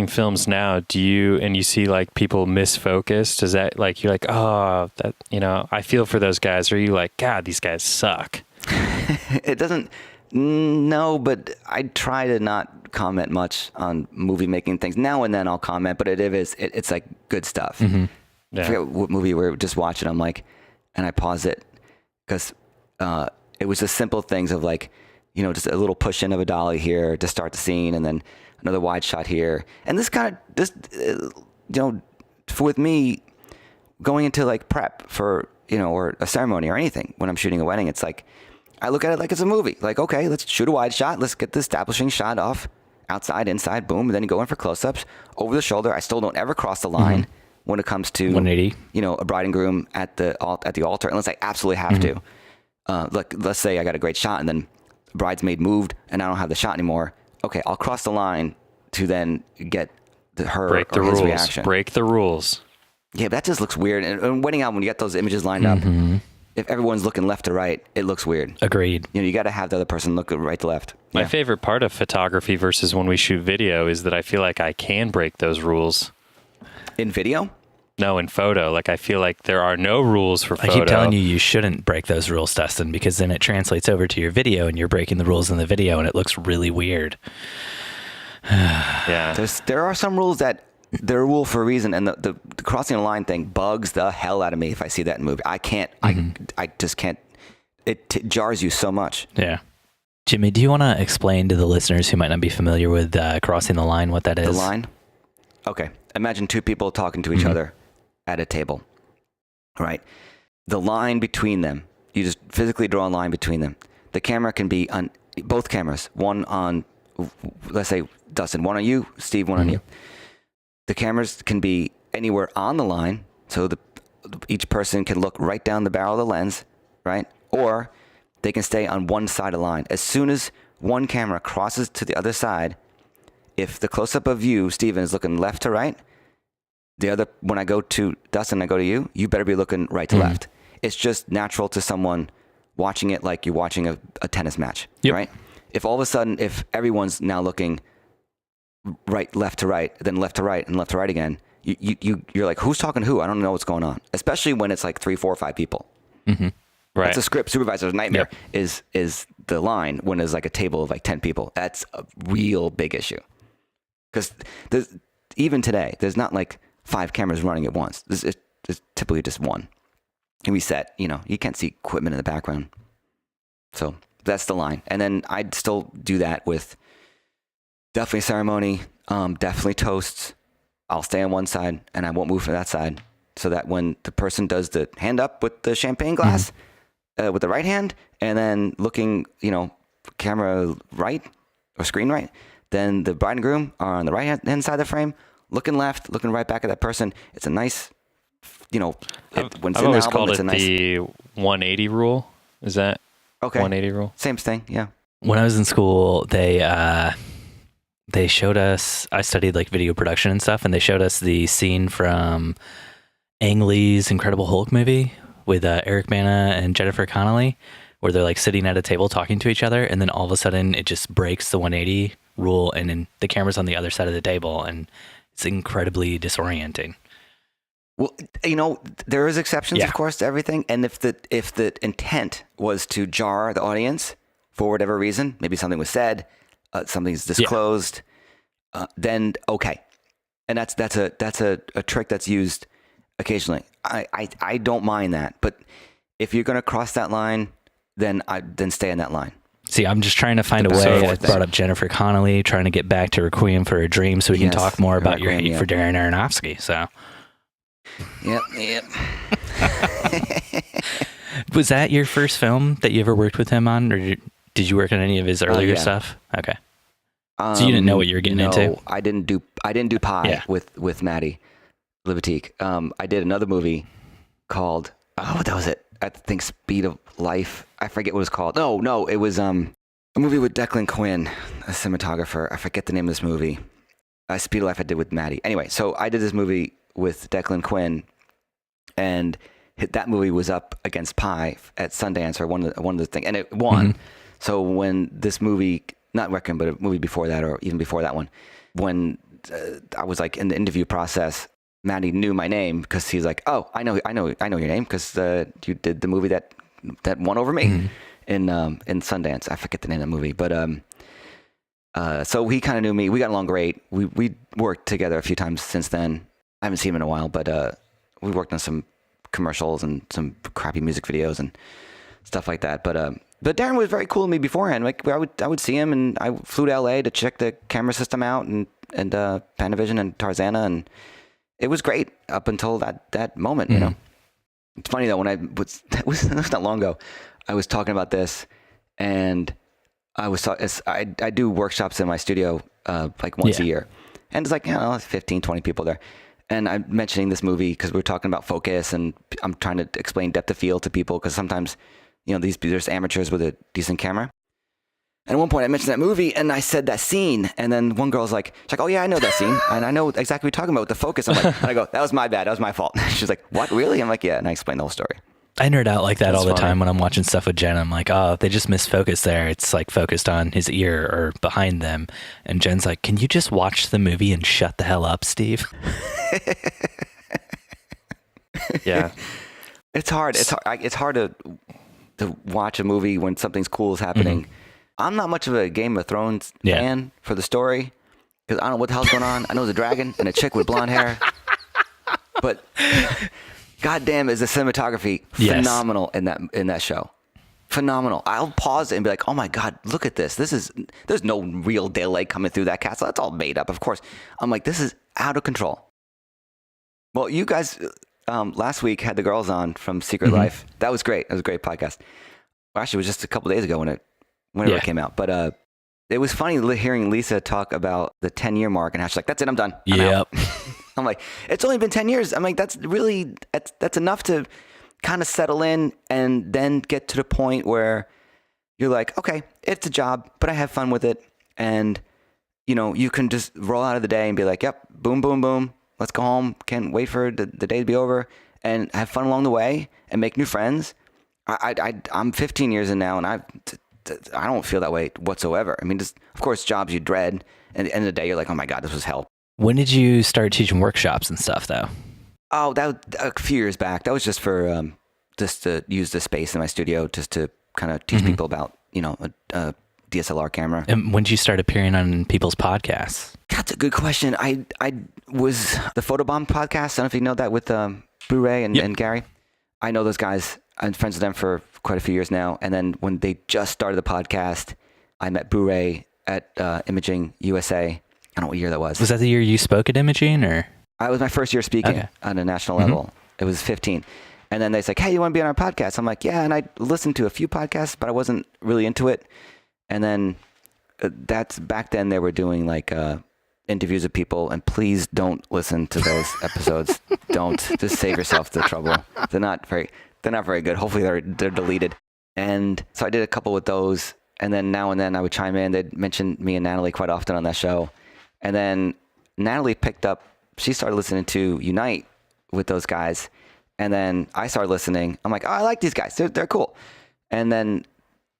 films now, you see like people misfocused? Does that like, you're like, I feel for those guys? Or are you like, God, these guys suck? It doesn't, no, but I try to not comment much on movie making things. Now and then I'll comment, but it's like good stuff. Yeah. I forget what movie we were just watching. I'm like, and I pause it because it was the simple things of like, just a little push in of a dolly here to start the scene, and then another wide shot here. And with me going into like prep for, or a ceremony or anything, when I'm shooting a wedding, it's like, I look at it like it's a movie. Like, okay, let's shoot a wide shot. Let's get the establishing shot off, outside, inside, boom. And then you go in for close-ups, over the shoulder. I still don't ever cross the line when it comes to 180. A bride and groom at the altar, unless I absolutely have to. Let's say I got a great shot, and then the bridesmaid moved, and I don't have the shot anymore. Okay, I'll cross the line to then get her or his reaction. Break the rules. Yeah, but that just looks weird. And wedding album, when you got those images lined up, if everyone's looking left to right, it looks weird. Agreed. You got to have the other person look right to left. My favorite part of photography versus when we shoot video is that I feel like I can break those rules. In video? No, in photo. Like, I feel like there are no rules for photo. I keep telling you shouldn't break those rules, Dustin, because then it translates over to your video and you're breaking the rules in the video and it looks really weird. Yeah. There are some rules that they're a rule for a reason, and the crossing the line thing bugs the hell out of me if I see that in a movie. I can't, I just can't, it jars you so much. Yeah. Jimmy, do you want to explain to the listeners who might not be familiar with crossing the line what that is? The line? Okay. Imagine two people talking to each other at a table, right? The line between them, you just physically draw a line between them. The camera can be on both cameras, one on, let's say, Dustin, one on you, Steve, one on you. The cameras can be anywhere on the line, so each person can look right down the barrel of the lens, right? Or they can stay on one side of the line. As soon as one camera crosses to the other side, if the close-up of you, Steven, is looking left to right, when I go to Dustin, I go to you, you better be looking right to left. It's just natural to someone watching it like you're watching a tennis match, right? If all of a sudden, if everyone's now looking left to right, then left to right, and left to right again, you're like, who's talking to who? I don't know what's going on. Especially when it's like 3, 4, 5 people. Right. That's a script supervisor's nightmare. Is the line when there's like a table of like 10 people. That's a real big issue. Because even today, there's not like 5 cameras running at once. There's typically just one. And we set, you can't see equipment in the background. So that's the line. And then I'd still do that with definitely ceremony, definitely toasts. I'll stay on one side and I won't move from that side, so that when the person does the hand up with the champagne glass with the right hand and then looking, camera right or screen right, then the bride and groom are on the right hand side of the frame, looking left, looking right back at that person. It's a nice, when it's I've in the always album, called it's it a nice the 180 rule. Is that 180 rule? Same thing, yeah. When I was in school, they showed us, I studied like video production and stuff, and they showed us the scene from Ang Lee's Incredible Hulk movie with Eric Bana and Jennifer Connelly, where they're like sitting at a table talking to each other, and then all of a sudden it just breaks the 180 rule, and then the camera's on the other side of the table, and it's incredibly disorienting. Well, there is exceptions, of course, to everything, and if the intent was to jar the audience for whatever reason, maybe something was said, something's disclosed, then okay, and that's a trick that's used occasionally. I don't mind that, but if you're going to cross that line, then stay on that line. See, I'm just trying to find a way. I brought up Jennifer Connelly, trying to get back to Requiem for a Dream, so we can talk more about your hate for Darren Aronofsky. So, yep. Was that your first film that you ever worked with him on, or did you work on any of his earlier stuff? Okay. So you didn't know what you were getting into? No, I didn't do Pie with Maddie Libatique. I did another movie called, what was it? I think Speed of Life. I forget what it was called. No, it was a movie with Declan Quinn, a cinematographer. I forget the name of this movie. Speed of Life I did with Maddie. Anyway, so I did this movie with Declan Quinn, and that movie was up against Pie at Sundance, or one of the things, and it won. So when this movie, not Requiem, but a movie before that, or even before that one, when I was like in the interview process, Maddie knew my name because he's like, "Oh, I know your name because you did the movie that won over me in Sundance." I forget the name of the movie, but so he kind of knew me. We got along great. We worked together a few times since then. I haven't seen him in a while, but we worked on some commercials and some crappy music videos and stuff like that. But Darren was very cool to me beforehand. Like I would see him, and I flew to LA to check the camera system out and Panavision and Tarzana, and it was great up until that moment. It's funny though, when that was not long ago, I was talking about this, and I do workshops in my studio like once a year, and it's like 15, 20 people there. And I'm mentioning this movie because we're talking about focus, and I'm trying to explain depth of field to people, because sometimes, there's amateurs with a decent camera. And at one point I mentioned that movie and I said that scene. And then one girl's like, she's like, oh yeah, I know that scene. And I know exactly what you're talking about with the focus. I'm like, and I go, that was my bad. That was my fault. She's like, what, really? I'm like, yeah. And I explained the whole story. I nerd out like that That's all the funny. time when I'm watching stuff with Jen. I'm like, oh, they just misfocused there. It's like focused on his ear or behind them. And Jen's like, can you just watch the movie and shut the hell up, Steve? Yeah. It's hard. It's hard to watch a movie when something's cool is happening. I'm not much of a Game of Thrones fan for the story because I don't know what the hell's going on. I know there's a dragon and a chick with blonde hair, but goddamn, is the cinematography phenomenal in that show. Phenomenal. I'll pause it and be like, oh my God, look at this. There's no real daylight coming through that castle. That's all made up, of course. I'm like, this is out of control. Well, you guys last week had the girls on from Secret Life. That was great. It was a great podcast. Well, actually, it was just a couple days ago whenever it came out. But it was funny hearing Lisa talk about the 10-year mark and how she's like, that's it, I'm done. I'm out. I'm like, it's only been 10 years. I'm like, that's enough to kind of settle in and then get to the point where you're like, okay, it's a job, but I have fun with it. And, you can just roll out of the day and be like, yep, boom, boom, boom. Let's go home. Can't wait for the day to be over and have fun along the way and make new friends. I'm 15 years in now and I don't feel that way whatsoever. I mean, just, of course, jobs you dread. And at the end of the day, you're like, oh my God, this was hell. When did you start teaching workshops and stuff, though? Oh, that was a few years back. That was just for just to use the space in my studio, just to kind of teach people about a DSLR camera. And when did you start appearing on people's podcasts? That's a good question. I was the Photobomb podcast. I don't know if you know that with Blu-ray and Gary. I know those guys. I'm friends with them for quite a few years now. And then when they just started the podcast, I met Blu-ray at Imaging USA. I don't know what year that was. Was that the year you spoke at Imaging, or? It was my first year speaking on a national level. It was 15. And then they said, hey, you want to be on our podcast? I'm like, yeah. And I listened to a few podcasts, but I wasn't really into it. And then that's back then they were doing like interviews of people. And please don't listen to those episodes. Don't. Just save yourself the trouble. They're not very good. Hopefully they're deleted. And so I did a couple with those. And then now and then I would chime in. They'd mention me and Natalie quite often on that show. And then Natalie picked up, she started listening to Unite with those guys. And then I started listening. I'm like, oh, I like these guys. They're cool. And then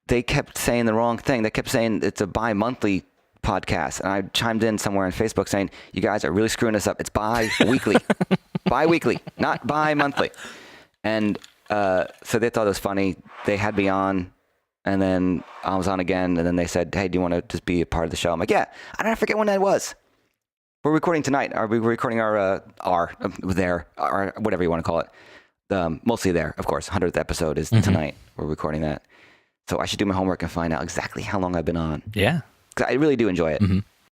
they kept saying the wrong thing. They kept saying it's a bi-monthly podcast. And I chimed in somewhere on Facebook saying, you guys are really screwing us up. It's bi-weekly. Bi-weekly, not bi-monthly. And so they thought it was funny. They had me on. And then I was on again. And then they said, hey, do you want to just be a part of the show? I'm like, yeah. I don't forget when that was. We're recording tonight. We're recording our whatever you want to call it. Mostly there, of course. 100th episode is tonight. We're recording that. So I should do my homework and find out exactly how long I've been on. Yeah. Because I really do enjoy it.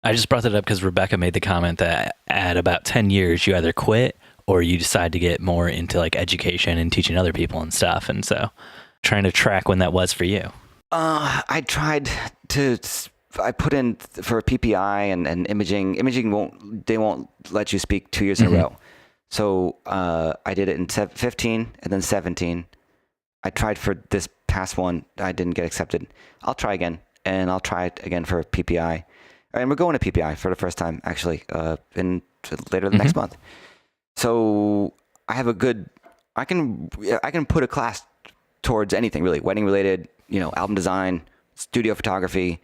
I just brought that up because Rebecca made the comment that at about 10 years, you either quit or you decide to get more into like education and teaching other people and stuff. And so trying to track when that was for you. I tried to... I put in for PPI and imaging. Imaging won't let you speak 2 years in a row. So I did it in 15 and then 17. I tried for this past one. I didn't get accepted. I'll try again, and I'll try it again for PPI. And we're going to PPI for the first time, actually, in later the next month. So I have I can put a class towards anything really, wedding related, album design, studio photography,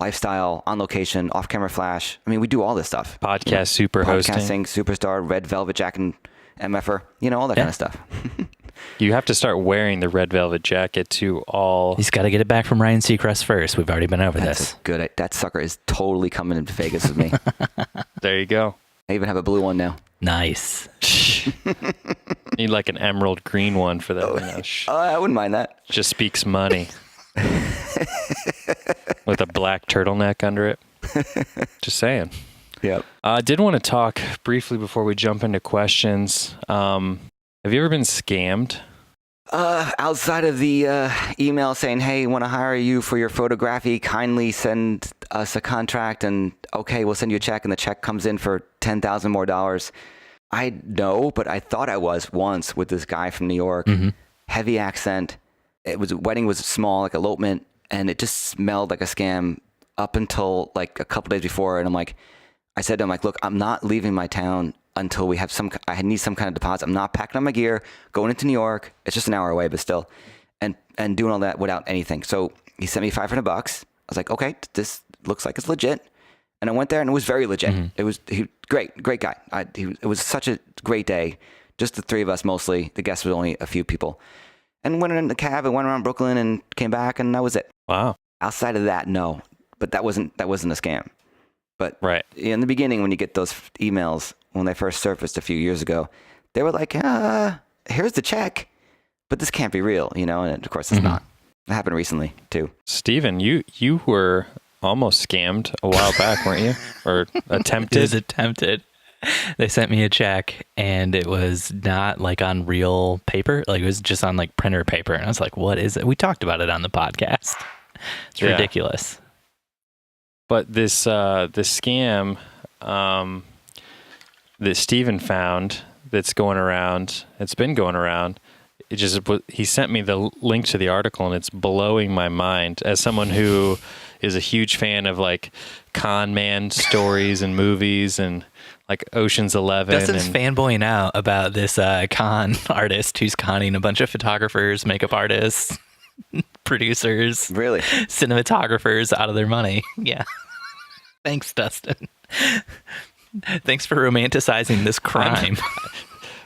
lifestyle, on location, off-camera flash. I mean, we do all this stuff. Podcast, super hosting. Podcasting, superstar, red velvet jacket, MFer, all that kind of stuff. You have to start wearing the red velvet jacket to all... He's got to get it back from Ryan Seacrest first. We've already been over this. Good. That sucker is totally coming into Vegas with me. There you go. I even have a blue one now. Nice. Need like an emerald green one for that. I wouldn't mind that. Just speaks money. With a black turtleneck under it. Just saying. Yep. I did want to talk briefly before we jump into questions. Have you ever been scammed? Outside of the email saying, hey, want to hire you for your photography, kindly send us a contract and okay, we'll send you a check and the check comes in for $10,000 more. I know, but I thought I was once with this guy from New York, heavy accent. Wedding was small, like elopement. and it just smelled like a scam up until like a couple days before. And I said to him, look, I'm not leaving my town until we have I need some kind of deposit. I'm not packing up my gear, going into New York. It's just an hour away, but still, and doing all that without anything. So he sent me $500. I was like, okay, this looks like it's legit. And I went there, and it was very legit. Mm-hmm. It was great guy. It was such a great day. Just the three of us mostly. The guests was only a few people. And went in the cab and went around Brooklyn and came back, and that was it. Wow. Outside of that, no. But that wasn't a scam. But right in the beginning, when you get those emails, when they first surfaced a few years ago, they were like, here's the check, but this can't be real, And of course, it's not. It happened recently too. Steven, you were almost scammed a while back, weren't you? Or attempted? It was attempted. They sent me a check, and it was not like on real paper. Like, it was just on like printer paper. And I was like, what is it? We talked about it on the podcast. It's ridiculous. But this scam that Steven found that's going around, it's been going around. He sent me the link to the article, and it's blowing my mind as someone who is a huge fan of like con man stories and movies and like Ocean's 11. Dustin's fanboying out about this con artist who's conning a bunch of photographers, makeup artists, producers, really, cinematographers out of their money. Yeah. Thanks, Dustin. Thanks for romanticizing this crime.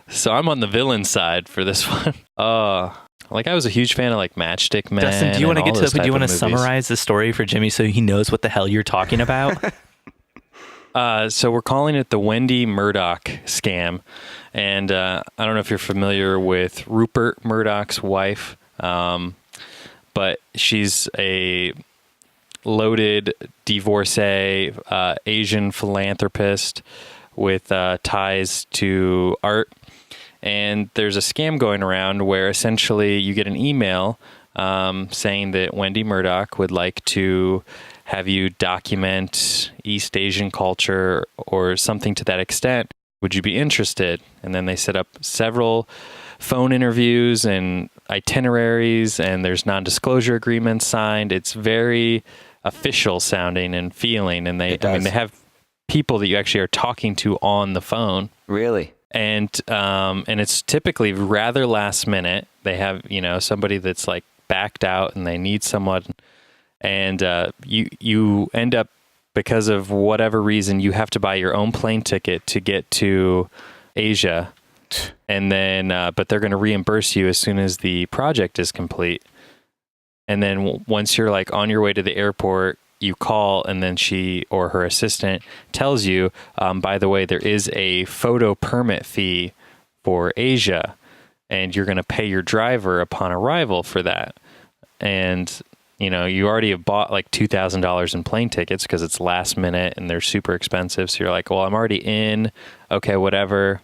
So I'm on the villain side for this one. I was a huge fan of like Matchstick Men. Dustin, do you want to get to? Do you want to movies. summarize the story for Jimmy so he knows what the hell you're talking about? So we're calling it the Wendi Murdoch scam, and I don't know if you're familiar with Rupert Murdoch's wife, but she's a loaded divorcee, Asian philanthropist with ties to art. And there's a scam going around where essentially you get an email saying that Wendi Murdoch would like to have you document East Asian culture or something to that extent. Would you be interested? And then they set up several phone interviews and itineraries, and there's non-disclosure agreements signed. It's very official sounding and feeling, and they have people that you actually are talking to on the phone. Really? And it's typically rather last minute. They have, somebody that's like backed out and they need someone, and you end up, because of whatever reason, you have to buy your own plane ticket to get to Asia, and then but they're going to reimburse you as soon as the project is complete. And then once you're like on your way to the airport, you call, and then she or her assistant tells you, by the way, there is a photo permit fee for Asia, and you're going to pay your driver upon arrival for that. And, you already have bought like $2,000 in plane tickets because it's last minute and they're super expensive. So you're like, well, I'm already in. Okay, whatever.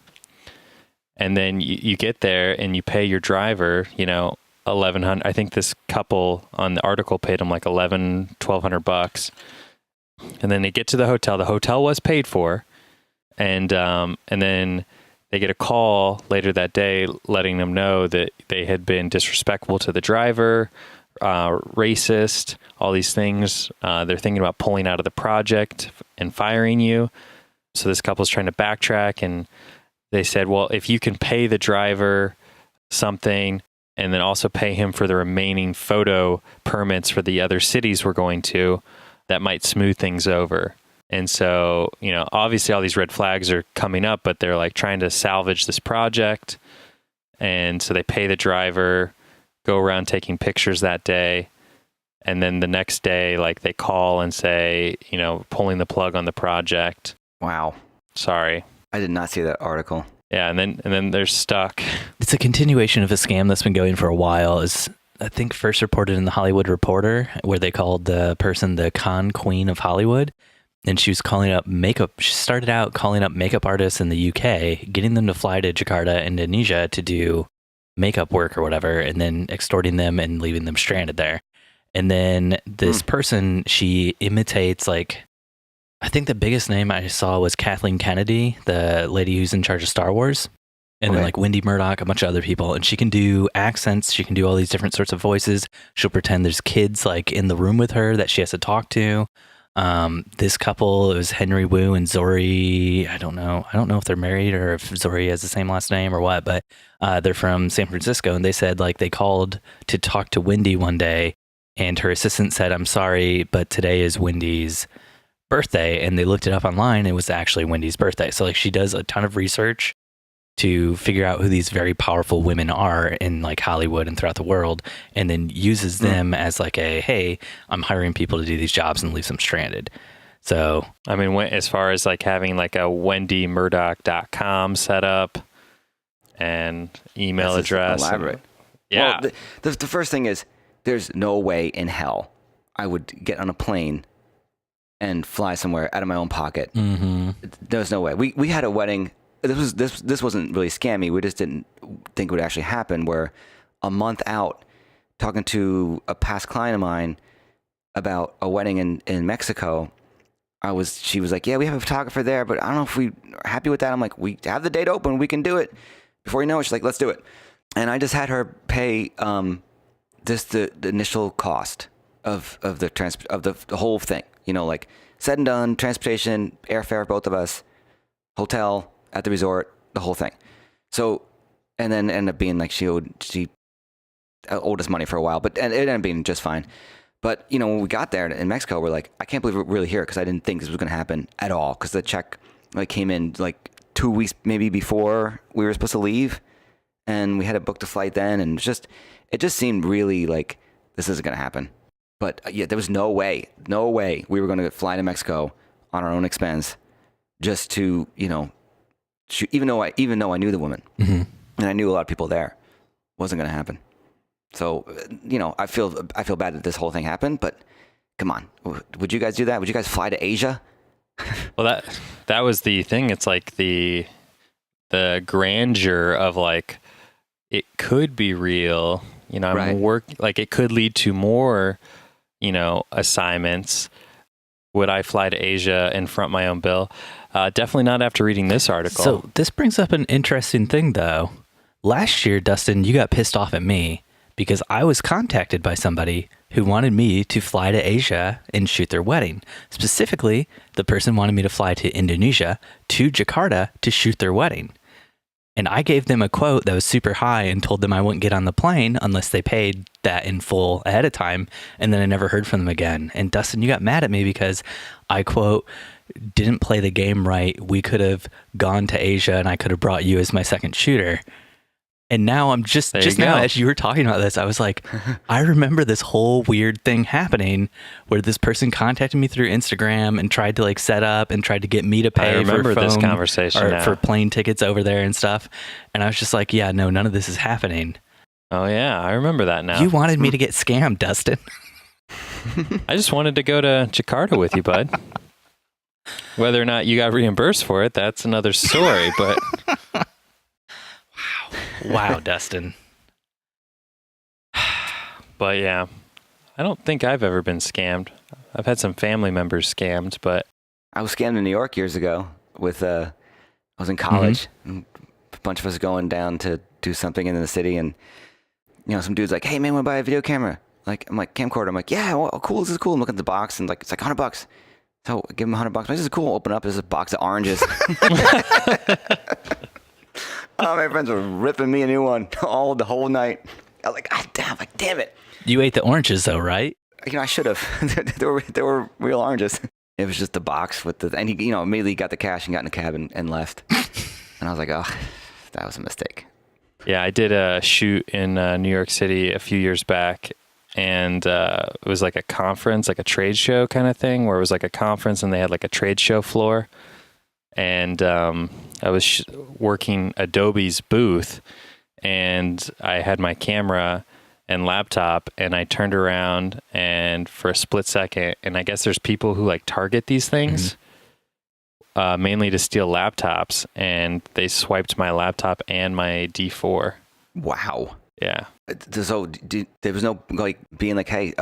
And then you get there and you pay your driver, $1,100. I think this couple on the article paid them like $1,200. And then they get to the hotel. The hotel was paid for, and then they get a call later that day letting them know that they had been disrespectful to the driver, racist, all these things. They're thinking about pulling out of the project and firing you. So this couple's trying to backtrack, and they said, well, if you can pay the driver something, and then also pay him for the remaining photo permits for the other cities we're going to, that might smooth things over. And so, obviously all these red flags are coming up, but they're like trying to salvage this project. And so they pay the driver, go around taking pictures that day. And then the next day, like they call and say, pulling the plug on the project. Wow. Sorry. I did not see that article. Yeah, and then they're stuck. It's a continuation of a scam that's been going for a while. It's, I think, first reported in the Hollywood Reporter, where they called the person the con queen of Hollywood. And she was calling up she started out calling up makeup artists in the UK, getting them to fly to Jakarta, Indonesia to do makeup work or whatever, and then extorting them and leaving them stranded there. And then this person, she imitates I think the biggest name I saw was Kathleen Kennedy, the lady who's in charge of Star Wars. And then like Wendi Murdoch, a bunch of other people. And she can do accents. She can do all these different sorts of voices. She'll pretend there's kids like in the room with her that she has to talk to. This couple, it was Henry Wu and Zori. I don't know if they're married or if Zori has the same last name or what, but they're from San Francisco. And they said like they called to talk to Wendi one day, and her assistant said, "I'm sorry, but today is Wendi's birthday." And they looked it up online. And it was actually Wendi's birthday. So like she does a ton of research to figure out who these very powerful women are in like Hollywood and throughout the world, and then uses them as like hey, I'm hiring people to do these jobs and leaves them stranded. So, I mean, as far as like having like a wendimurdoch.com set up and email address. Elaborate. Yeah. Well, the first thing is there's no way in hell I would get on a plane and fly somewhere out of my own pocket. Mm-hmm. There's no way. We had a wedding. This wasn't really scammy. We just didn't think it would actually happen. Where a month out, talking to a past client of mine about a wedding in Mexico, she was like, "Yeah, we have a photographer there, but I don't know if we are happy with that." I'm like, "We have the date open. We can do it." Before you know it, she's like, "Let's do it." And I just had her pay just the initial cost of the whole thing. You know, like said and done, transportation, airfare, both of us, hotel at the resort, the whole thing. So, and then ended up being like she owed us money for a while, but it ended up being just fine. But you know, when we got there in Mexico, we're like, I can't believe we're really here, because I didn't think this was going to happen at all. Because the check like came in like 2 weeks maybe before we were supposed to leave, and we had to book the flight then, and it just seemed really like this isn't going to happen. But yeah, there was no way we were going to fly to Mexico on our own expense just to, you know, even though I knew the woman, mm-hmm. and I knew a lot of people there, wasn't going to happen. So, you know, I feel bad that this whole thing happened, but come on, would you guys do that? Would you guys fly to Asia? Well, that was the thing. It's like the grandeur of like, it could be real, you know, like it could lead to more, you know, assignments. Would I fly to Asia and front my own bill? Definitely not after reading this article. So this brings up an interesting thing, though. Last year, Dustin, you got pissed off at me because I was contacted by somebody who wanted me to fly to Asia and shoot their wedding. Specifically, the person wanted me to fly to Indonesia, to Jakarta, to shoot their wedding. And I gave them a quote that was super high and told them I wouldn't get on the plane unless they paid that in full ahead of time. And then I never heard from them again. And Dustin, you got mad at me because I, quote, didn't play the game right. We could have gone to Asia and I could have brought you as my second shooter. And now I'm just now, as you were talking about this, I was like, I remember this whole weird thing happening where this person contacted me through Instagram and tried to like set up and tried to get me to pay for phone this conversation or for plane tickets over there and stuff. And I was just like, yeah, no, none of this is happening. Oh yeah, I remember that now. You wanted me to get scammed, Dustin. I just wanted to go to Jakarta with you, bud. Whether or not you got reimbursed for it, that's another story, but Wow, Dustin. But yeah, I don't think I've ever been scammed. I've had some family members scammed, but I was scammed in New York years ago with I was in college, and a bunch of us going down to do something in the city, and you know, some dude's like, "Hey man, want to buy a video camera?" Like, I'm like, camcorder. I'm like, "Yeah, well, cool. This is cool." I'm looking at the box, and like, it's like $100. So I give him $100. This is cool. Open up. There's a box of oranges. Oh, my friends were ripping me a new one the whole night. I was like, damn it. You ate the oranges though, right? You know, I should have. they were real oranges. It was just the box and he, you know, immediately got the cash and got in the cab and left. And I was like, oh, that was a mistake. Yeah, I did a shoot in New York City a few years back, and it was like a conference, like a trade show kind of thing, where it was like a conference and they had like a trade show floor. And I was working Adobe's booth, and I had my camera and laptop, and I turned around, and for a split second, and I guess there's people who like target these things, mainly to steal laptops, and they swiped my laptop and my D4. Wow. Yeah. So there was no like being like, hey,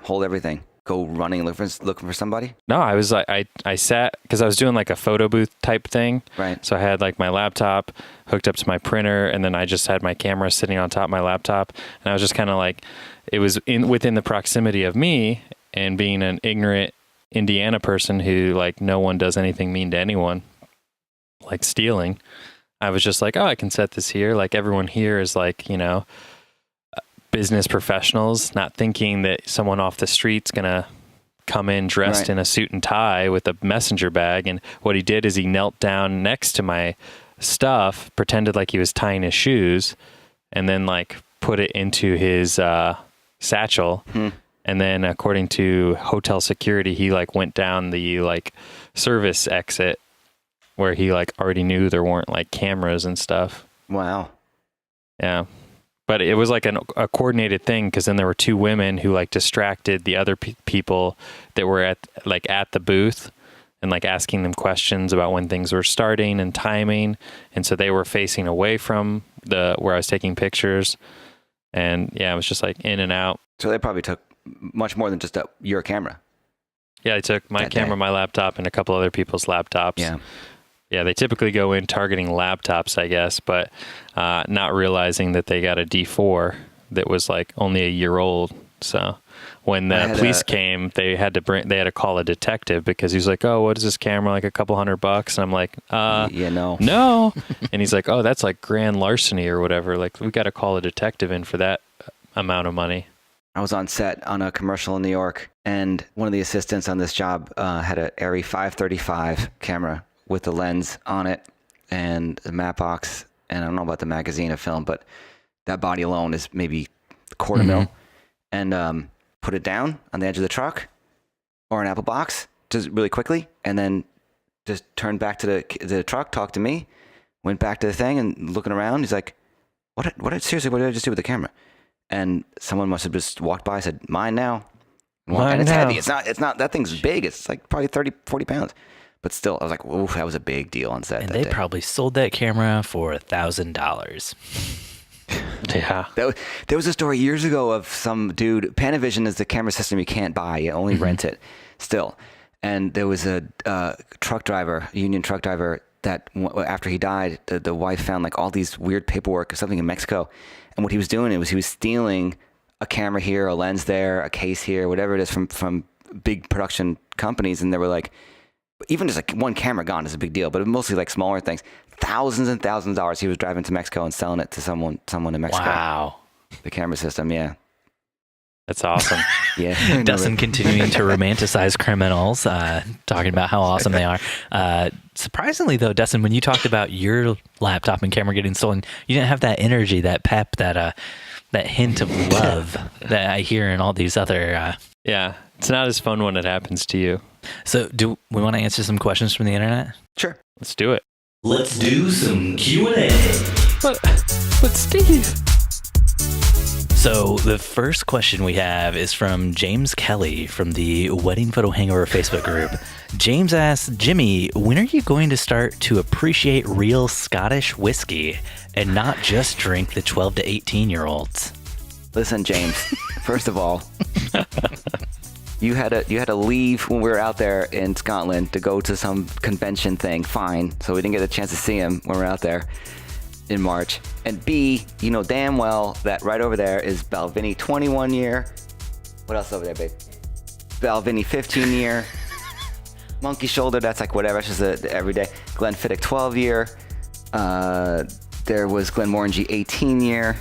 hold everything. go running looking for somebody? No, I was like, I sat, because I was doing like a photo booth type thing. Right. So I had like my laptop hooked up to my printer, and then I just had my camera sitting on top of my laptop. And I was just kind of like, it was within the proximity of me, and being an ignorant Indiana person who like no one does anything mean to anyone, like stealing. I was just like, oh, I can set this here. Like everyone here is like, you know, business professionals, not thinking that someone off the street's going to come in dressed in a suit and tie with a messenger bag. And what he did is he knelt down next to my stuff, pretended like he was tying his shoes, and then like put it into his satchel. And then according to hotel security, he like went down the like service exit where he like already knew there weren't like cameras and stuff. Wow. Yeah. But it was like a coordinated thing, because then there were two women who like distracted the other people that were at the booth, and like asking them questions about when things were starting and timing. And so they were facing away from where I was taking pictures. And yeah, it was just like in and out. So they probably took much more than just your camera. Yeah, they took my camera, my laptop, and a couple other people's laptops. Yeah. Yeah, they typically go in targeting laptops, I guess, but not realizing that they got a D4 that was like only a year old. So when the police came, they had to call a detective, because he was like, "Oh, what is this camera? Like a couple $100?" And I'm like, no. And he's like, "Oh, that's like grand larceny or whatever. Like we got to call a detective in for that amount of money." I was on set on a commercial in New York, and one of the assistants on this job had an Arri 535 camera with the lens on it and the matte box, and I don't know about the magazine of film, but that body alone is maybe a quarter mil. And put it down on the edge of the truck or an Apple box just really quickly, and then just turned back to the truck, talked to me, went back to the thing, and looking around, he's like, seriously, what did I just do with the camera? And someone must have just walked by and said, "Mine now." And it's heavy. It's not, that thing's big. It's like probably 30, 40 pounds. But still, I was like, "Oof, that was a big deal on set." And they probably sold that camera for $1,000. Yeah. There was a story years ago of some dude. Panavision is the camera system you can't buy. You only rent it still. And there was a union truck driver, that after he died, the wife found like all these weird paperwork or something in Mexico. And what he was doing was he was stealing a camera here, a lens there, a case here, whatever it is from big production companies. And they were like, even just like one camera gone is a big deal, but mostly like smaller things. Thousands and thousands of dollars he was driving to Mexico and selling it to someone in Mexico. Wow. The camera system, yeah. That's awesome. Yeah. Dustin continuing to romanticize criminals, talking about how awesome they are. Surprisingly, though, Dustin, when you talked about your laptop and camera getting stolen, you didn't have that energy, that pep, that hint of love that I hear in all these other... Yeah, it's not as fun when it happens to you. So do we want to answer some questions from the internet? Sure. Let's do it. Let's do some Q&A. But Steve... So the first question we have is from James Kelly from the Wedding Photo Hangover Facebook group. James asks, "Jimmy, when are you going to start to appreciate real Scottish whiskey and not just drink the 12 to 18-year-olds? Listen, James, first of all, you had to leave when we were out there in Scotland to go to some convention thing. Fine. So we didn't get a chance to see him when we were out there in March. And B, you know damn well that right over there is Balvenie 21 year. What else over there, babe? Balvenie 15 year. Monkey Shoulder, that's like whatever, it's just the everyday. Glenfiddich 12 year. There was Glenmorangie 18 year.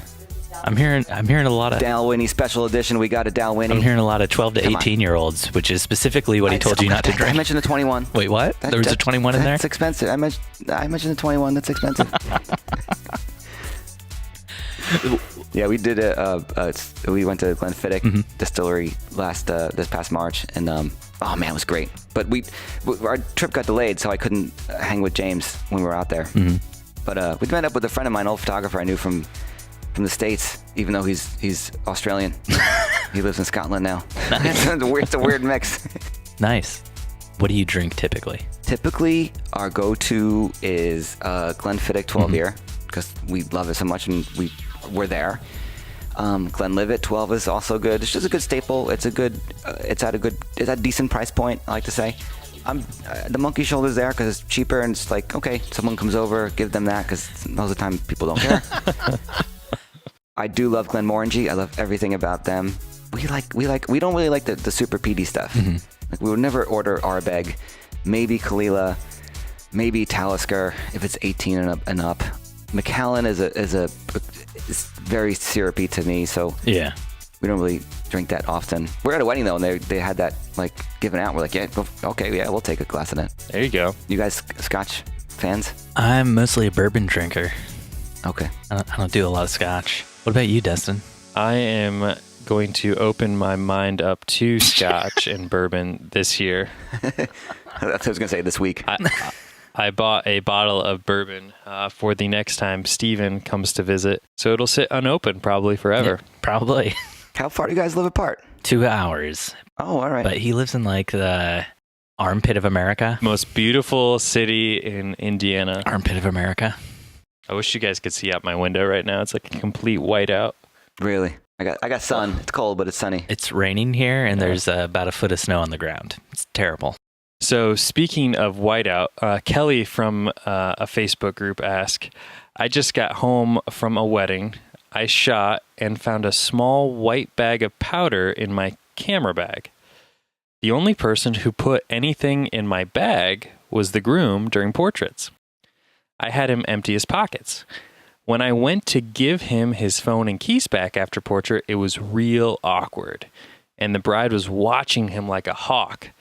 I'm hearing a lot of Dalwhinnie special edition. We got a Dalwhinnie. I'm hearing a lot of 12 to 18-year-olds, which is specifically what he told you not to drink. I mentioned the 21. Wait, what? There was a 21 in there? That's expensive. I mentioned the 21. That's expensive. Yeah, we did we went to Glenfiddich Distillery this past March, and oh man, it was great. But our trip got delayed, so I couldn't hang with James when we were out there. But we met up with a friend of mine, an old photographer I knew from the States, even though he's Australian. He lives in Scotland now. Nice. It's a weird mix. Nice. What do you drink typically? Typically, our go-to is Glenfiddich 12 year, because we love it so much and we're there. Glenlivet 12 is also good. It's just a good staple. It's at a decent price point, I like to say. The monkey shoulder's there because it's cheaper, and it's like, okay, someone comes over, give them that, because most of the time people don't care. I do love Glenmorangie. I love everything about them. We don't really like the super peaty stuff. Mm-hmm. Like, we would never order Ardbeg, maybe Kalila, maybe Talisker if it's 18 and up. Macallan is very syrupy to me, so Yeah. we don't really drink that often. We're at a wedding though, and they had that like given out. We're like, yeah, okay, yeah, we'll take a glass of that. There you go. You guys Scotch fans? I'm mostly a bourbon drinker. Okay. I don't do a lot of Scotch. What about you, Destin? I am going to open my mind up to Scotch and bourbon this year. That's what I was gonna say this week. I bought a bottle of bourbon for the next time Steven comes to visit. So it'll sit unopened probably forever. Yeah, probably. How far do you guys live apart? 2 hours. Oh, all right. But he lives in like the armpit of America. Most beautiful city in Indiana. Armpit of America. I wish you guys could see out my window right now. It's like a complete whiteout. Really? I got sun. It's cold, but it's sunny. It's raining here, and there's about a foot of snow on the ground. It's terrible. So speaking of whiteout, Kelly from a Facebook group asked, I just got home from a wedding. I shot and found a small white bag of powder in my camera bag. The only person who put anything in my bag was the groom during portraits. I had him empty his pockets. When I went to give him his phone and keys back after portrait, it was real awkward, and the bride was watching him like a hawk.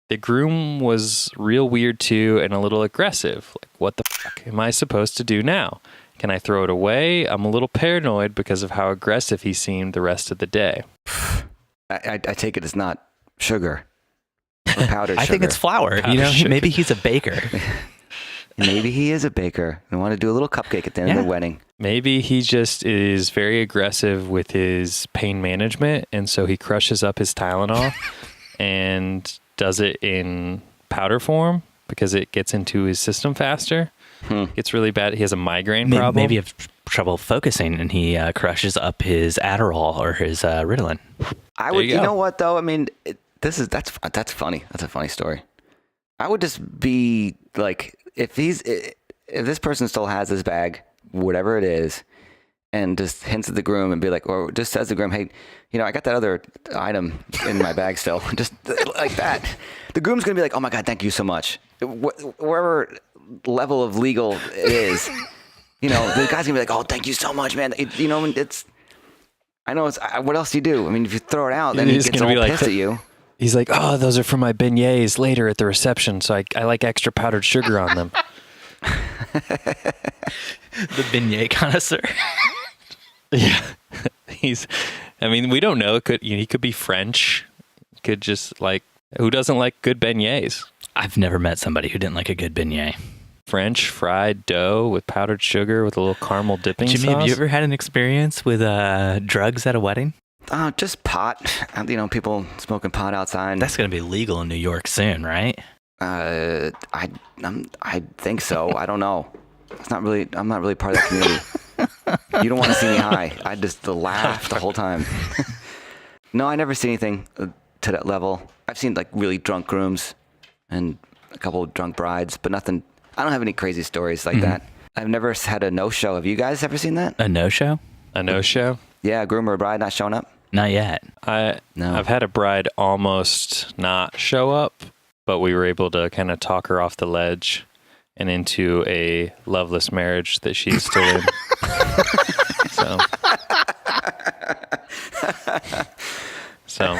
The groom was real weird too and a little aggressive. Like, what the fuck am I supposed to do now? Can I throw it away? I'm a little paranoid because of how aggressive he seemed the rest of the day. I take it as not sugar or powdered sugar. I think it's flour. Powdered sugar. Maybe he's a baker. Maybe he is a baker and want to do a little cupcake at the end of the wedding. Maybe he just is very aggressive with his pain management, and so he crushes up his Tylenol and does it in powder form because it gets into his system faster. It's really bad. He has a migraine problem. Maybe you have trouble focusing, and he crushes up his Adderall or his Ritalin. I would. you You go. know what though? I mean, that's funny. That's a funny story. I would just be like, if this person still has his bag, whatever it is, and just hints at the groom and be like, or just says to the groom, hey, I got that other item in my bag still. Just like that. The groom's going to be like, oh my God, thank you so much. Wherever level of legal it is, the guy's going to be like, oh, thank you so much, man. I know what else do you do? I mean, if you throw it out, then he He's gets gonna all be like, pissed at you. He's like, oh, those are for my beignets later at the reception, so I like extra powdered sugar on them. The beignet connoisseur. Yeah. We don't know. He could be French. Could just who doesn't like good beignets? I've never met somebody who didn't like a good beignet. French fried dough with powdered sugar with a little caramel dipping Jimmy, sauce. have you ever had an experience with drugs at a wedding? Just pot. People smoking pot outside. That's going to be legal in New York soon, right? I think so. I don't know. I'm not really part of that community. You don't want to see me high. I just laugh the whole time. No, I never see anything to that level. I've seen really drunk grooms and a couple of drunk brides, but nothing. I don't have any crazy stories like that. I've never had a no-show. Have you guys ever seen that? A no-show? A no-show? Yeah, a groom or a bride not showing up? Not yet. No. I've had a bride almost not show up, but we were able to kind of talk her off the ledge and into a loveless marriage that she's still in. So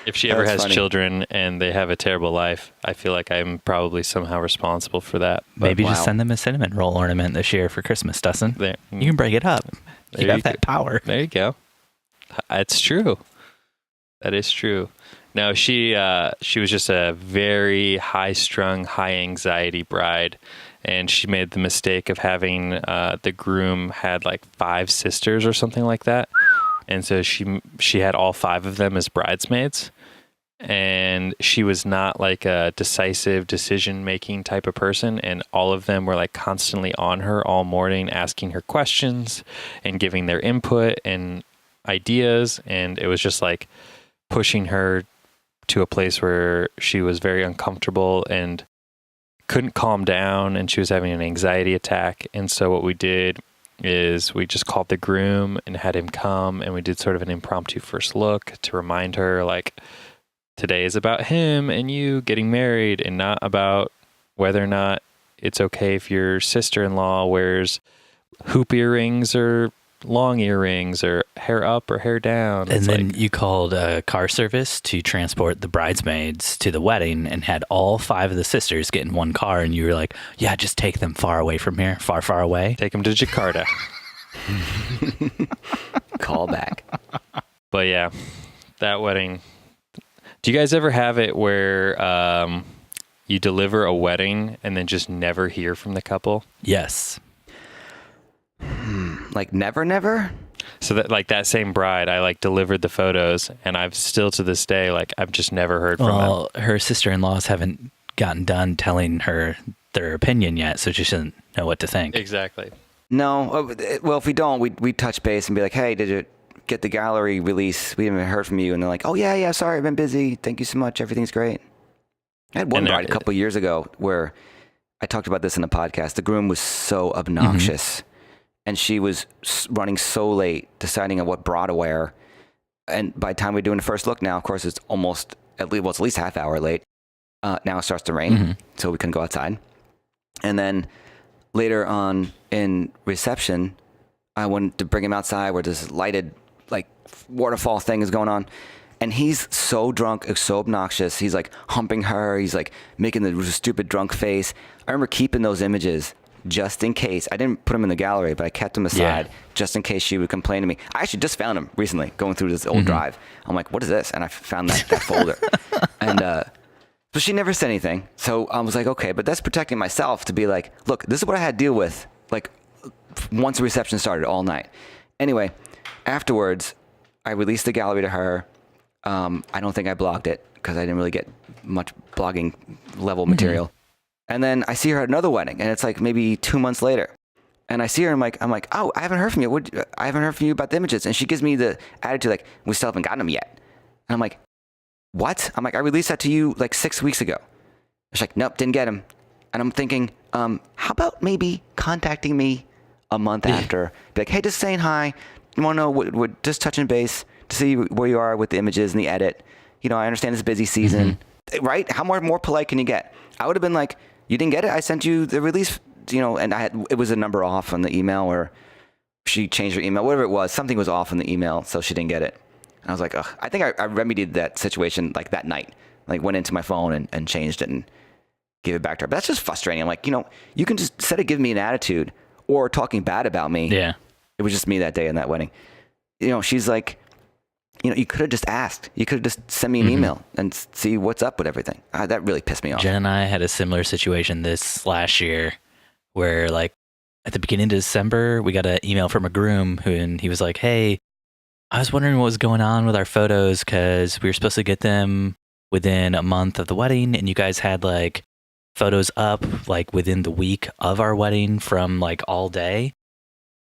if she ever has children and they have a terrible life, I feel like I'm probably somehow responsible for that. But Maybe just send them a cinnamon roll ornament this year for Christmas, Dustin. You can break it up. You have that power. There you go. It's true. That is true. No, she was just a very high-strung, high-anxiety bride, and she made the mistake of having the groom had 5 sisters or something like that, and so she had all 5 of them as bridesmaids, and she was not like a decisive decision-making type of person, and all of them were like constantly on her all morning, asking her questions and giving their input and ideas, and it was just like pushing her to a place where she was very uncomfortable and couldn't calm down, and she was having an anxiety attack. And so what we did is we just called the groom and had him come, and we did sort of an impromptu first look to remind her, like, today is about him and you getting married, and not about whether or not it's okay if your sister-in-law wears hoop earrings or long earrings or hair up or hair down. And then you called a car service to transport the bridesmaids to the wedding and had all 5 of the sisters get in one car, and you were like, yeah, just take them far away from here, far, far away. Take them to Jakarta. Call back. But yeah, that wedding. Do you guys ever have it where you deliver a wedding and then just never hear from the couple? Yes. Like never? So that, like, that same bride, I like delivered the photos, and I've still to this day, like, I've just never heard from them. Well, her sister-in-laws haven't gotten done telling her their opinion yet, so she doesn't know what to think. Exactly. No. Well, if we don't, we touch base and be like, hey, did you get the gallery release? We haven't heard from you. And they're like, oh, yeah, sorry, I've been busy. Thank you so much. Everything's great. I had one bride a couple of years ago where I talked about this in a podcast. The groom was so obnoxious. And she was running so late, deciding on what bra to wear. And by the time we're doing the first look now, of course, it's at least a half hour late. Now it starts to rain, so we couldn't go outside. And then later on in reception, I went to bring him outside where this lighted, like, waterfall thing is going on. And he's so drunk, so obnoxious. He's like humping her. He's like making the stupid drunk face. I remember keeping those images just in case. I didn't put them in the gallery, but I kept them aside just in case she would complain to me. I actually just found them recently going through this old drive. I'm like, what is this? And I found that folder. And so she never said anything. So I was like, okay, but that's protecting myself to be like, look, this is what I had to deal with, like, once the reception started all night. Anyway, afterwards, I released the gallery to her. I don't think I blogged it because I didn't really get much blogging level material. And then I see her at another wedding, and it's like maybe 2 months later. And I see her, and I'm like, oh, I haven't heard from you. I haven't heard from you about the images. And she gives me the attitude like, we still haven't gotten them yet. And I'm like, what? I'm like, I released that to you like 6 weeks ago. She's like, nope, didn't get them. And I'm thinking, how about maybe contacting me a month after? Be like, hey, just saying hi. You want to know what just touching base to see where you are with the images and the edit. You know, I understand it's a busy season. Right? How more polite can you get? I would have been like, you didn't get it? I sent you the release, you know, and it was a number off on the email, or she changed her email, whatever it was. Something was off on the email, so she didn't get it. And I was like, ugh. I think I remedied that situation like that night. Like, went into my phone and changed it and gave it back to her. But that's just frustrating. I'm like, you know, you can just, instead of giving me an attitude or talking bad about me. Yeah. It was just me that day in that wedding. You know, she's like, you know, you could have just asked. You could have just sent me an email and see what's up with everything. That really pissed me off. Jen and I had a similar situation this last year where, like, at the beginning of December, we got an email from a groom and he was like, hey, I was wondering what was going on with our photos because we were supposed to get them within a month of the wedding, and you guys had, like, photos up, like, within the week of our wedding from, like, all day.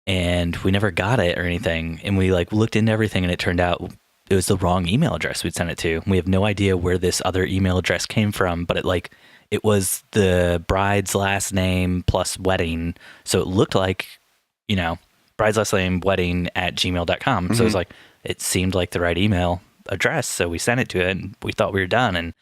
And we never got it or anything. And we, like, looked into everything, and it turned out it was the wrong email address we'd sent it to. We have no idea where this other email address came from, but it was the bride's last name plus wedding. So it looked like, you know, bride's last name wedding at gmail.com. So it was like, it seemed like the right email address. So we sent it to it, and we thought we were done. And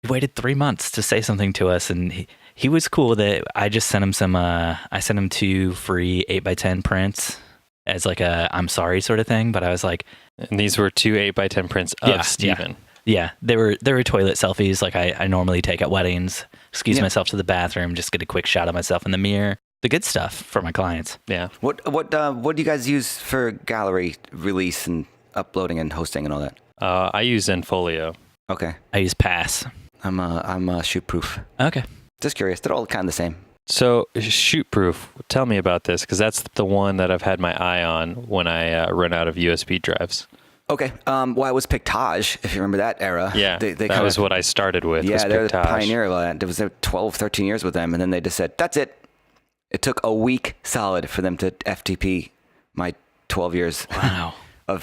he waited 3 months to say something to us. And he was cool with it. I just sent him I sent him 2 free 8x10 prints as like a I'm sorry sort of thing. But I was like, and these were 2 8x10 prints of Steven. Yeah. They were toilet selfies like I normally take at weddings. Excuse myself to the bathroom, just get a quick shot of myself in the mirror. The good stuff for my clients. Yeah. What do you guys use for gallery release and uploading and hosting and all that? I use Zenfolio. Okay. I use Pass. I'm Shootproof. Okay. Just curious. They're all kind of the same. So Shootproof, tell me about this, because that's the one that I've had my eye on when I run out of USB drives. Okay. Well, it was Pictage, if you remember that era. Yeah, that was what I started with. Yeah, was they're the Pictage. pioneer of that. It was 12, 13 years with them, and then they just said, that's it. It took a week solid for them to FTP my 12 years. Wow. I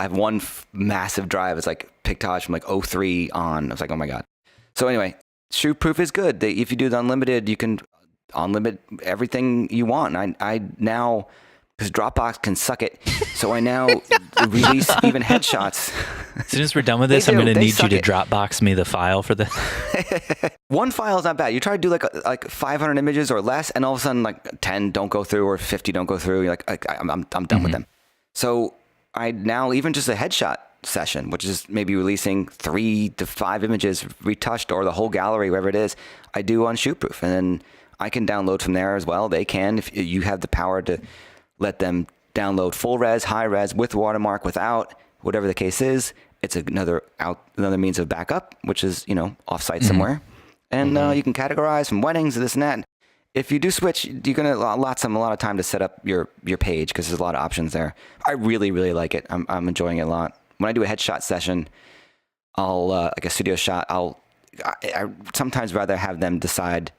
have one massive drive. It's like Pictage from like 03 on. I was like, oh my God. So anyway, shoot-proof is good. If you do the unlimited, you can unlimit everything you want. I now, because Dropbox can suck it, so I now release even headshots. As soon as we're done with this, I'm going to need you to Dropbox me the file for the... One file is not bad. You try to do like 500 images or less, and all of a sudden like 10 don't go through or 50 don't go through. You're like, I'm done with them. So I now, even just a headshot session, which is maybe releasing 3 to 5 images retouched or the whole gallery, wherever it is, I do on Shootproof. And then I can download from there as well. They can, if you have the power to let them download full res, high res, with watermark, without, whatever the case is. It's another means of backup, which is, offsite somewhere. And you can categorize from weddings to this and that. If you do switch, you're going to a lot of time to set up your page, because there's a lot of options there. I really, really like it. I'm enjoying it a lot. When I do a headshot session, I'll like a studio shot, I sometimes rather have them decide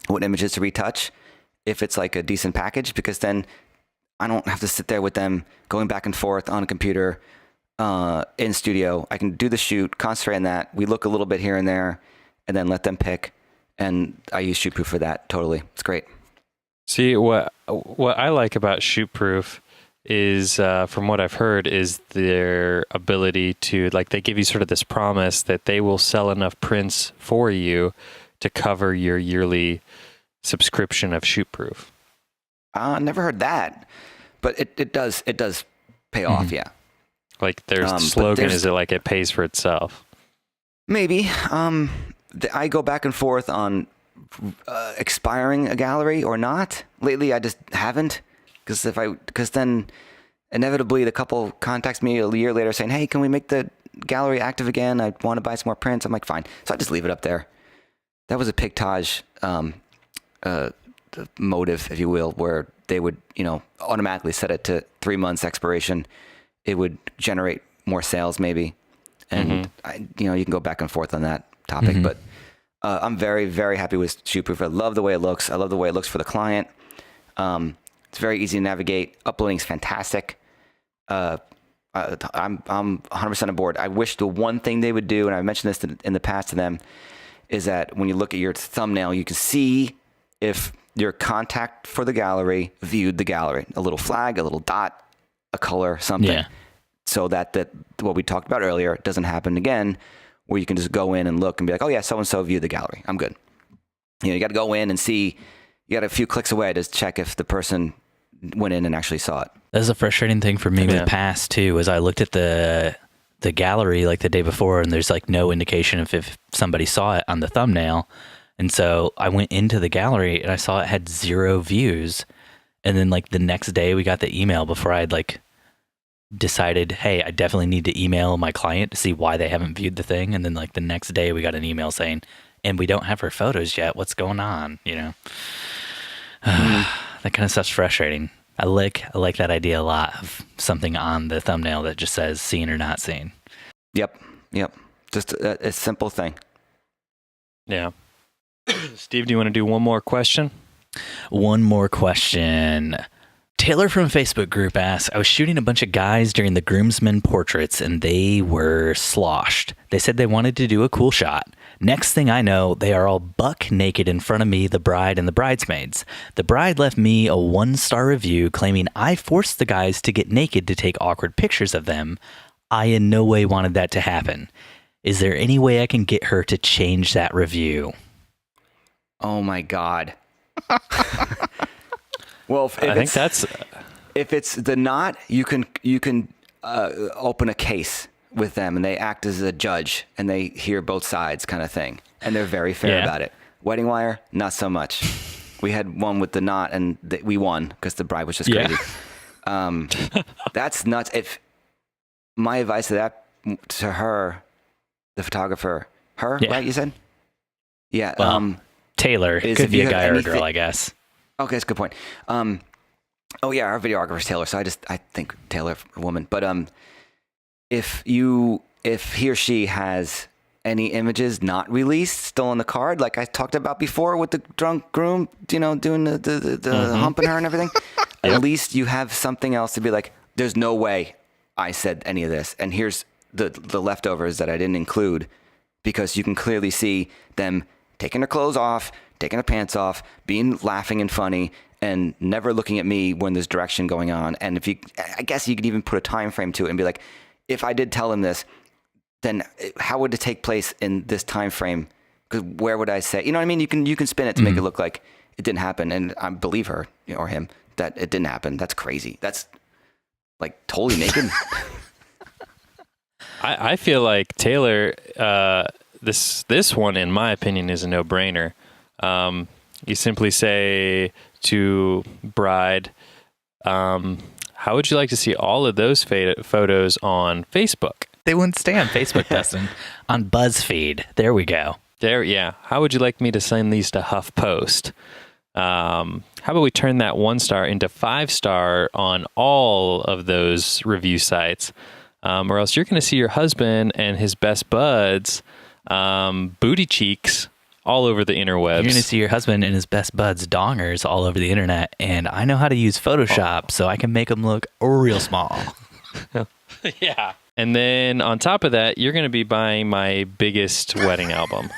what images to retouch if it's like a decent package, because then I don't have to sit there with them going back and forth on a computer in studio. I can do the shoot, concentrate on that. We look a little bit here and there, and then let them pick. And I use Shootproof for that. Totally. It's great. See, what I like about Shootproof is, from what I've heard, is their ability to, like, they give you sort of this promise that they will sell enough prints for you to cover your yearly subscription of Shootproof. Never heard that, but it does pay off. Yeah. Like their slogan is it like it pays for itself. Then I go back and forth on expiring a gallery or not. Lately, I just haven't, because then inevitably the couple contacts me a year later saying, "Hey, can we make the gallery active again? I want to buy some more prints." I'm like, "Fine." So I just leave it up there. That was a Pictage motive, if you will, where they would, automatically set it to 3 months expiration. It would generate more sales, maybe, and you can go back and forth on that topic, but I'm very, very happy with Shootproof. I love the way it looks. I love the way it looks for the client. It's very easy to navigate. Uploading is fantastic. I'm 100% on board. I wish the one thing they would do, and I mentioned this in the past to them, is that when you look at your thumbnail, you can see if your contact for the gallery viewed the gallery. A little flag, a little dot, a color, something. Yeah. So that what we talked about earlier doesn't happen again, where you can just go in and look and be like, oh yeah, so-and-so viewed the gallery. I'm good. You got to go in and see. You got a few clicks away to check if the person went in and actually saw it. That's a frustrating thing for me with Pass too, is I looked at the gallery like the day before, and there's like no indication of if somebody saw it on the thumbnail. And so I went into the gallery and I saw it had 0 views. And then like the next day we got the email before I'd like decided, hey, I definitely need to email my client to see why they haven't viewed the thing. And then like the next day we got an email saying, and we don't have her photos yet. What's going on? That kind of stuff's frustrating. I like that idea a lot of something on the thumbnail that just says seen or not seen. Yep. Just a simple thing. Yeah. Steve, do you want to do one more question? One more question. Taylor from Facebook group asks, I was shooting a bunch of guys during the groomsmen portraits and they were sloshed. They said they wanted to do a cool shot. Next thing I know, they are all buck naked in front of me, the bride and the bridesmaids. The bride left me a 1-star review claiming I forced the guys to get naked to take awkward pictures of them. I in no way wanted that to happen. Is there any way I can get her to change that review? Oh my God. Well, if it's the knot, you can open a case with them and they act as a judge and they hear both sides, kind of thing, and they're very fair about it. Wedding wire, not so much. We had one with the knot and we won because the bride was just crazy. That's nuts. If my advice to her, the photographer, right? You said, yeah. Well, Taylor, it could be a guy or a girl, I guess. Okay, that's a good point. Oh yeah, our videographer's Taylor, so I think Taylor, a woman. But if he or she has any images not released still on the card, like I talked about before with the drunk groom, doing the humping her and everything, at least you have something else to be like, there's no way I said any of this. And here's the leftovers that I didn't include, because you can clearly see them taking their clothes off, taking their pants off, laughing and funny, and never looking at me when there's direction going on. And I guess you could even put a time frame to it and be like, if I did tell him this, then how would it take place in this time frame? Because where would I say? You know what I mean? You can spin it to make it look like it didn't happen, and I believe her or him that it didn't happen. That's crazy. That's like totally naked. I feel like Taylor, this one, in my opinion, is a no-brainer. You simply say to bride, how would you like to see all of those photos on Facebook? They wouldn't stay on Facebook, Dustin. On BuzzFeed. There we go. Yeah. How would you like me to send these to HuffPost? How about we turn that 1-star into 5-star on all of those review sites? Or else you're going to see your husband and his best buds, booty cheeks, all over the interwebs. You're going to see your husband and his best buds dongers all over the internet. And I know how to use Photoshop, so I can make them look real small. Yeah. And then on top of that, you're going to be buying my biggest wedding album.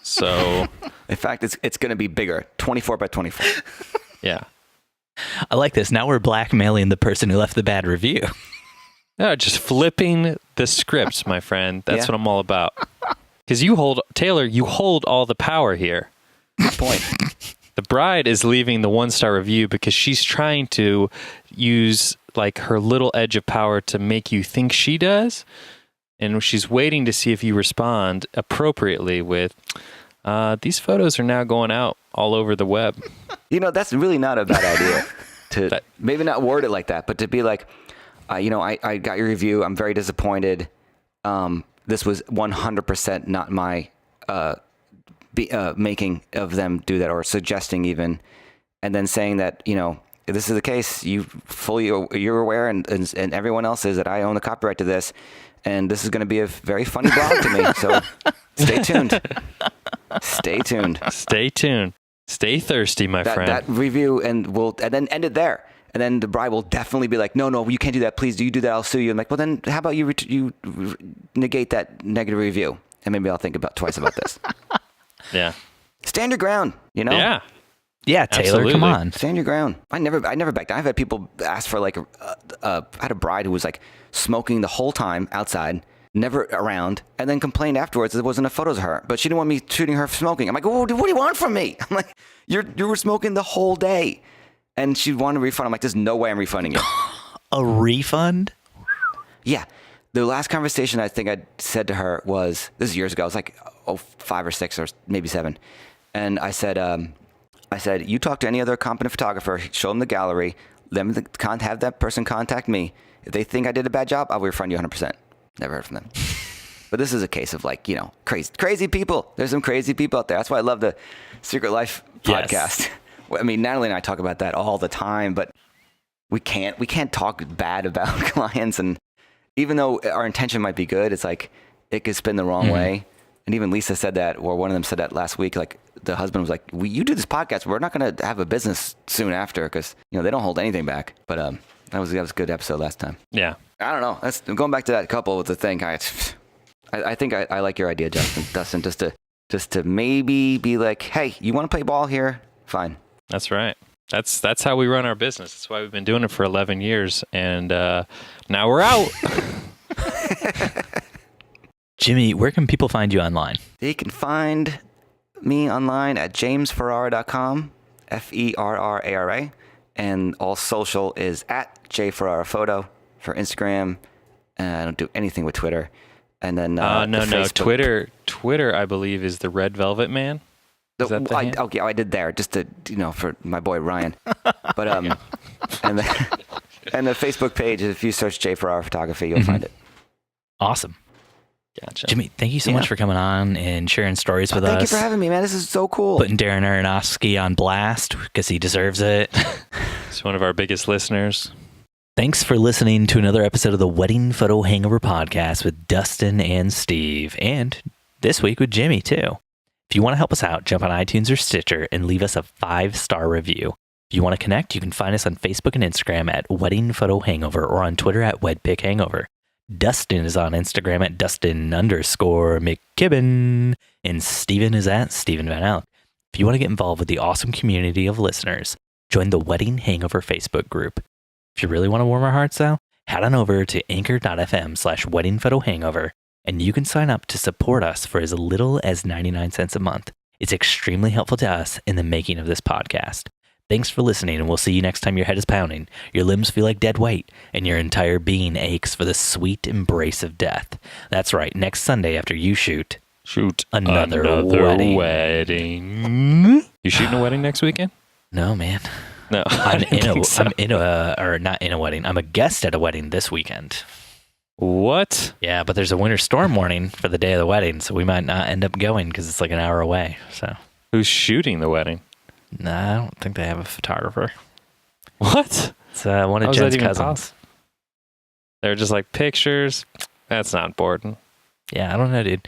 So, in fact, it's going to be bigger, 24 by 24. Yeah. I like this. Now we're blackmailing the person who left the bad review. No, just flipping the scripts, my friend. That's what I'm all about. Because Taylor, you hold all the power here. Good point. The bride is leaving the 1-star review because she's trying to use like her little edge of power to make you think she does. And she's waiting to see if you respond appropriately with, these photos are now going out all over the web. That's really not a bad idea to maybe not word it like that, but to be like, I got your review. I'm very disappointed. This was 100% not my making of them do that, or suggesting even, and then saying that, if this is the case, you're aware, and everyone else is, that I own the copyright to this, and this is going to be a very funny blog to me. So stay tuned. Stay tuned. Stay tuned. Stay thirsty, my friend. That review, and then end it there. And then the bride will definitely be like, no, you can't do that. Please, do you do that? I'll sue you. I'm like, well, then how about you negate that negative review, and maybe I'll think twice about this. Yeah. Stand your ground. Yeah. Yeah, Taylor, Absolutely. come on. Stand your ground. I never backed down. I've had people ask for like, I had a bride who was like smoking the whole time outside, never around, and then complained afterwards that there wasn't enough photos of her. But she didn't want me shooting her smoking. I'm like, what do you want from me? I'm like, you were smoking the whole day. And she wanted a refund. I'm like, there's no way I'm refunding you. A refund? Yeah. The last conversation I think I said to her was, this is years ago. I was like, 5 or 6 or maybe 7. And I said, you talk to any other competent photographer, show them the gallery, have that person contact me. If they think I did a bad job, I'll refund you 100%. Never heard from them. But this is a case of like, crazy people. There's some crazy people out there. That's why I love the Secret Life podcast. Yes. I mean, Natalie and I talk about that all the time, but we can't talk bad about clients. And even though our intention might be good, it's like it could spin the wrong way. And even Lisa said that, or one of them said that last week. Like the husband was like, you do this podcast, we're not going to have a business soon after, because they don't hold anything back. But that was a good episode last time. Yeah. I don't know. Going back to that couple with the thing. I think I like your idea, Dustin, just to maybe be like, hey, you want to play ball here? Fine. That's right. That's how we run our business. That's why we've been doing it for 11 years, and now we're out. Jimmy, where can people find you online? They can find me online at jamesferrara.com, Ferrara, and all social is at jferraraphoto for Instagram. I don't do anything with Twitter. And then no. Twitter, I believe, is the Red Velvet Man. I did there just to for my boy Ryan, but and the Facebook page, if you search J Ferrara Photography, you'll find it. Awesome. Gotcha. Jimmy, thank you so much for coming on and sharing stories with us. Thank you for having me, man. This is so cool. Putting Darren Aronofsky on blast because he deserves it. He's one of our biggest listeners. Thanks for listening to another episode of the Wedding Photo Hangover podcast with Dustin and Steve, and this week with Jimmy too. If you want to help us out, jump on iTunes or Stitcher and leave us a 5-star review. If you want to connect, you can find us on Facebook and Instagram at Wedding Photo Hangover or on Twitter at WedPic Hangover. Dustin is on Instagram at Dustin_McKibben, and Steven is at Steven Van Alk. If you want to get involved with the awesome community of listeners, join the Wedding Hangover Facebook group. If you really want to warm our hearts, though, head on over to anchor.fm/weddingphotohangover, and you can sign up to support us for as little as 99 cents a month. It's extremely helpful to us in the making of this podcast. Thanks for listening, and we'll see you next time your head is pounding, your limbs feel like dead weight, and your entire being aches for the sweet embrace of death. That's right, next Sunday after you shoot another wedding. You shooting a wedding next weekend? No, man. No, I'm not in a wedding. I'm a guest at a wedding this weekend. What? Yeah, but there's a winter storm warning for the day of the wedding, so we might not end up going because it's like an hour away. So Who's shooting the wedding? no, I don't think they have a photographer. What? It's one of How is Jen's that even cousins. possible? They're just like pictures. That's not important. Yeah, I don't know, dude.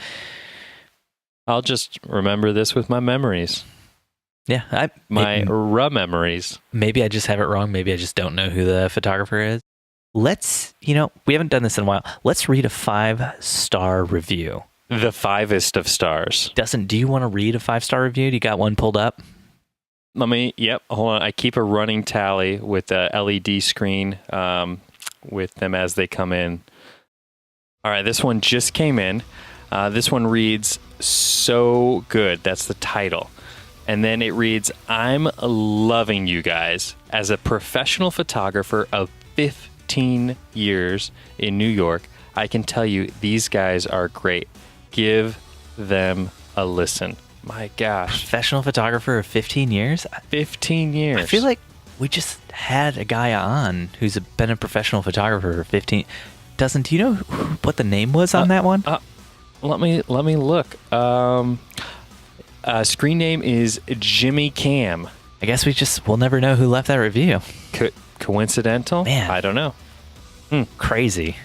I'll just remember this with my memories. Yeah, My memories. maybe I just have it wrong. Maybe I just don't know who the photographer is. Let's, we haven't done this in a while. Let's read a 5-star review. The 5est of stars. Dustin, do you want to read a 5-star review? Do you got one pulled up? Yep, hold on. I keep a running tally with a LED screen with them as they come in. All right, this one just came in. This one reads, "So good." That's the title. And then it reads, "I'm loving you guys. As a professional photographer of 15 years in New York, I can tell you these guys are great. Give them a listen." My gosh. Professional photographer of 15 years? 15 years. I feel like we just had a guy on who's been a professional photographer for 15. Dustin, do you know what the name was on that one? Let me look. Screen name is Jimmy Cam. I guess we'll never know who left that review. Coincidental? Man. I don't know. Crazy.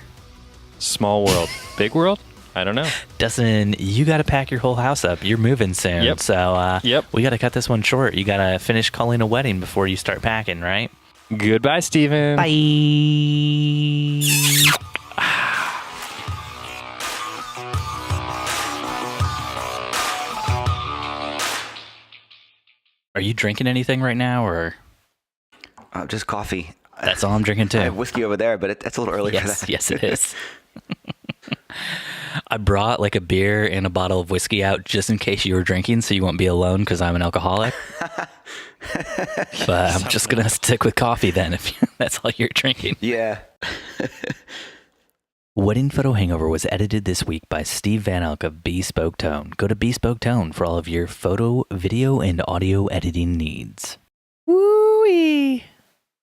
Small world. Big world? I don't know. Dustin, you got to pack your whole house up. You're moving soon. Yep. So Yep. we got to cut this one short. You got to finish calling a wedding before you start packing, right? Goodbye, Steven. Bye. Are you drinking anything right now, or? Just coffee. That's all I'm drinking too. I have whiskey over there, but it's a little early for that. Yes, it is. I brought like a beer and a bottle of whiskey out just in case you were drinking, so you won't be alone because I'm an alcoholic. But I'm just going to stick with coffee then if that's all you're drinking. Yeah. Wedding Photo Hangover was edited this week by Steve Van Alk of Bespoke Tone. Go to Bespoke Tone for all of your photo, video, and audio editing needs. Woo-wee!